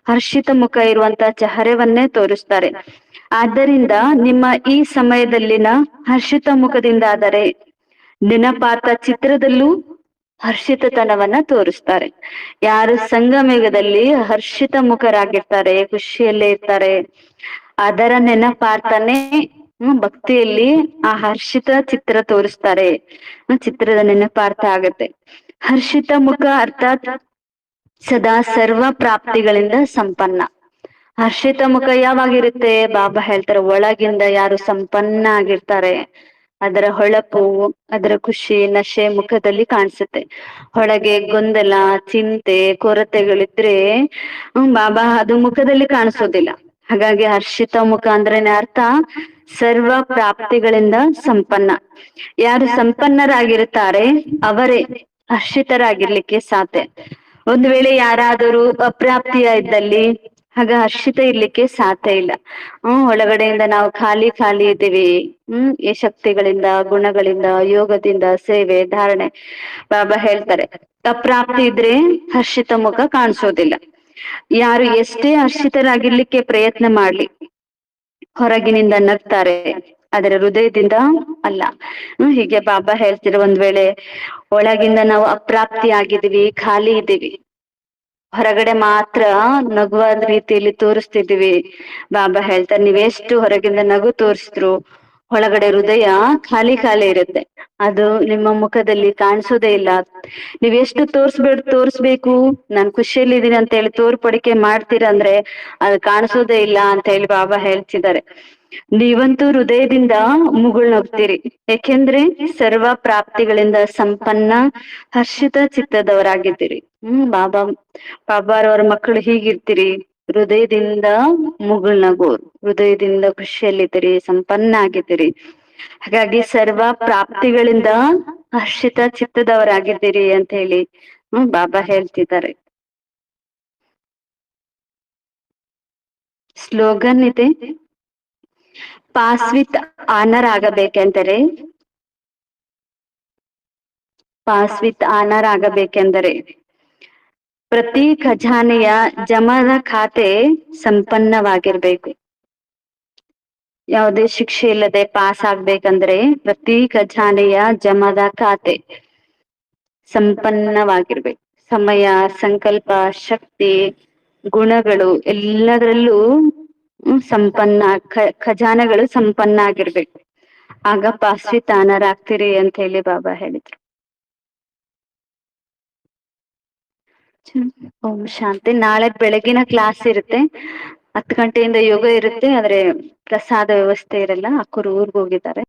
ಹರ್ಷಿತ ಮುಖ ಇರುವಂತ ಚಹರೆವನ್ನೇ ತೋರಿಸ್ತಾರೆ. ಆದ್ದರಿಂದ ನಿಮ್ಮ ಈ ಸಮಯದಲ್ಲಿನ ಹರ್ಷಿತ ಮುಖದಿಂದ ಆದರೆ ನೆನಪಾತ ಚಿತ್ರದಲ್ಲೂ ಹರ್ಷಿತತನವನ್ನ ತೋರಿಸ್ತಾರೆ. ಯಾರು ಸಂಗಮಯುಗದಲ್ಲಿ ಹರ್ಷಿತ ಮುಖರಾಗಿರ್ತಾರೆ, ಖುಷಿಯಲ್ಲೇ ಇರ್ತಾರೆ, ಅದರ ನೆನಪಾರ್ತಾನೆ ಭಕ್ತಿಯಲ್ಲಿ ಆ ಹರ್ಷಿತ ಚಿತ್ರ ತೋರಿಸ್ತಾರೆ. ಚಿತ್ರದ ನೆನಪಾರ್ಥ ಆಗತ್ತೆ. ಹರ್ಷಿತ ಮುಖ ಅರ್ಥಾತ್ ಸದಾ ಸರ್ವ ಪ್ರಾಪ್ತಿಗಳಿಂದ ಸಂಪನ್ನ. ಹರ್ಷಿತ ಮುಖ ಯಾವಾಗಿರುತ್ತೆ? ಬಾಬಾ ಹೇಳ್ತಾರೆ, ಒಳಗಿಂದ ಯಾರು ಸಂಪನ್ನ ಆಗಿರ್ತಾರೆ ಅದರ ಹೊಳಪು, ಅದರ ಖುಷಿ, ನಶೆ ಮುಖದಲ್ಲಿ ಕಾಣಿಸುತ್ತೆ. ಹೊಳಗೆ ಗೊಂದಲ, ಚಿಂತೆ, ಕೊರತೆಗಳಿದ್ರೆ ಬಾಬಾ ಅದು ಮುಖದಲ್ಲಿ ಕಾಣಿಸೋದಿಲ್ಲ. ಹಾಗಾಗಿ ಹರ್ಷಿತ ಮುಖ ಅಂದ್ರೇನೆ ಅರ್ಥ ಸರ್ವ ಪ್ರಾಪ್ತಿಗಳಿಂದ ಸಂಪನ್ನ. ಯಾರು ಸಂಪನ್ನರಾಗಿರುತ್ತಾರೆ ಅವರೇ ಹರ್ಷಿತರಾಗಿರ್ಲಿಕ್ಕೆ ಸಾಧ್ಯ. ಒಂದು ವೇಳೆ ಯಾರಾದರೂ ಅಪ್ರಾಪ್ತಿಯ ಇದ್ದಲ್ಲಿ ಆಗ ಹರ್ಷಿತ ಇರ್ಲಿಕ್ಕೆ ಸಾಧ್ಯ ಇಲ್ಲ. ಒಳಗಡೆಯಿಂದ ನಾವು ಖಾಲಿ ಇದ್ದೀವಿ. ಈ ಶಕ್ತಿಗಳಿಂದ, ಗುಣಗಳಿಂದ, ಯೋಗದಿಂದ, ಸೇವೆ, ಧಾರಣೆ. ಬಾಬಾ ಹೇಳ್ತಾರೆ, ಅಪ್ರಾಪ್ತಿ ಇದ್ರೆ ಹರ್ಷಿತ ಮುಖ ಕಾಣಿಸೋದಿಲ್ಲ. ಯಾರು ಎಷ್ಟೇ ಹರ್ಷಿತರಾಗಿರ್ಲಿಕ್ಕೆ ಪ್ರಯತ್ನ ಮಾಡ್ಲಿ, ಹೊರಗಿನಿಂದ ನಗ್ತಾರೆ, ಅದರ ಹೃದಯದಿಂದ ಅಲ್ಲ. ಹೀಗೆ ಬಾಬಾ ಹೇಳ್ತಿರೋ, ಒಂದ್ ವೇಳೆ ಒಳಗಿಂದ ನಾವು ಅಪ್ರಾಪ್ತಿ ಆಗಿದೀವಿ, ಖಾಲಿ ಇದ್ದೀವಿ, ಹೊರಗಡೆ ಮಾತ್ರ ನಗುವ ರೀತಿಯಲ್ಲಿ ತೋರಿಸ್ತಿದೀವಿ. ಬಾಬಾ ಹೇಳ್ತಾರೆ, ನೀವೆಷ್ಟು ಹೊರಗಿಂದ ನಗು ತೋರಿಸಿದ್ರು ಒಳಗಡೆ ಹೃದಯ ಖಾಲಿ ಇರುತ್ತೆ. ಅದು ನಿಮ್ಮ ಮುಖದಲ್ಲಿ ಕಾಣಿಸೋದೇ ಇಲ್ಲ. ನೀವೆಷ್ಟು ತೋರಿಸ್ಬೇಕು, ನಾನ್ ಖುಷಿಯಲ್ಲಿ ಇದೀನಿ ಅಂತ ಹೇಳಿ ತೋರ್ಪಡಿಕೆ ಮಾಡ್ತೀರಂದ್ರೆ ಅದು ಕಾಣಿಸೋದೇ ಇಲ್ಲ ಅಂತ ಹೇಳಿ ಬಾಬಾ ಹೇಳ್ತಿದ್ದಾರೆ. ನೀವಂತೂ ಹೃದಯದಿಂದ ಮುಗುಳ್ನೋಗ್ತೀರಿ, ಯಾಕೆಂದ್ರೆ ಸರ್ವ ಪ್ರಾಪ್ತಿಗಳಿಂದ ಸಂಪನ್ನ ಹರ್ಷಿತ ಚಿತ್ತದವರಾಗಿದ್ದೀರಿ. ಬಾಬಾರವರ ಮಕ್ಕಳು ಹೀಗಿರ್ತೀರಿ, ಹೃದಯದಿಂದ ಮುಗುಳ್ನಗೋರು, ಹೃದಯದಿಂದ ಖುಷಿಯಲ್ಲಿದ್ದೀರಿ, ಸಂಪನ್ನ ಆಗಿದ್ದೀರಿ. ಹಾಗಾಗಿ ಸರ್ವ ಪ್ರಾಪ್ತಿಗಳಿಂದ ಹರ್ಷಿತ ಚಿತ್ತದವರಾಗಿದ್ದೀರಿ ಅಂತ ಹೇಳಿ ಬಾಬಾ ಹೇಳ್ತಿದ್ದಾರೆ. ಸ್ಲೋಗನ್ ಇದೆ, ಪಾಸ್ ವಿತ್ ಆನರ್ ಆಗಬೇಕೆಂದರೆ, ಪ್ರತಿ ಖಜಾನೆಯ ಜಮದ ಖಾತೆ ಸಂಪನ್ನವಾಗಿರ್ಬೇಕು. ಯಾವುದೇ ಶಿಕ್ಷೆ ಇಲ್ಲದೆ ಪಾಸ್ ಆಗ್ಬೇಕಂದ್ರೆ ಪ್ರತಿ ಖಜಾನೆಯ ಜಮದ ಖಾತೆ ಸಂಪನ್ನವಾಗಿರ್ಬೇಕು. ಸಮಯ, ಸಂಕಲ್ಪ, ಶಕ್ತಿ, ಗುಣಗಳು ಎಲ್ಲದರಲ್ಲೂ ಸಂಪನ್ನ, ಖಜಾನೆಗಳು ಸಂಪನ್ನ ಆಗಿರ್ಬೇಕು. ಆಗ ಪಾಸ್ವಿತಾನರಾಗ್ತೀರಿ ಅಂತ ಹೇಳಿ ಬಾಬಾ ಹೇಳಿದ್ರು. ಓಂ ಶಾಂತಿ. ನಾಳೆ ಬೆಳಗಿನ ಕ್ಲಾಸ್ ಇರುತ್ತೆ, 10 ಗಂಟೆಯಿಂದ ಯೋಗ ಇರುತ್ತೆ. ಆದ್ರೆ ಪ್ರಸಾದ ವ್ಯವಸ್ಥೆ ಇರಲ್ಲ, ಅಕ್ಕರು ಊರ್ಗ್ ಹೋಗಿದ್ದಾರೆ.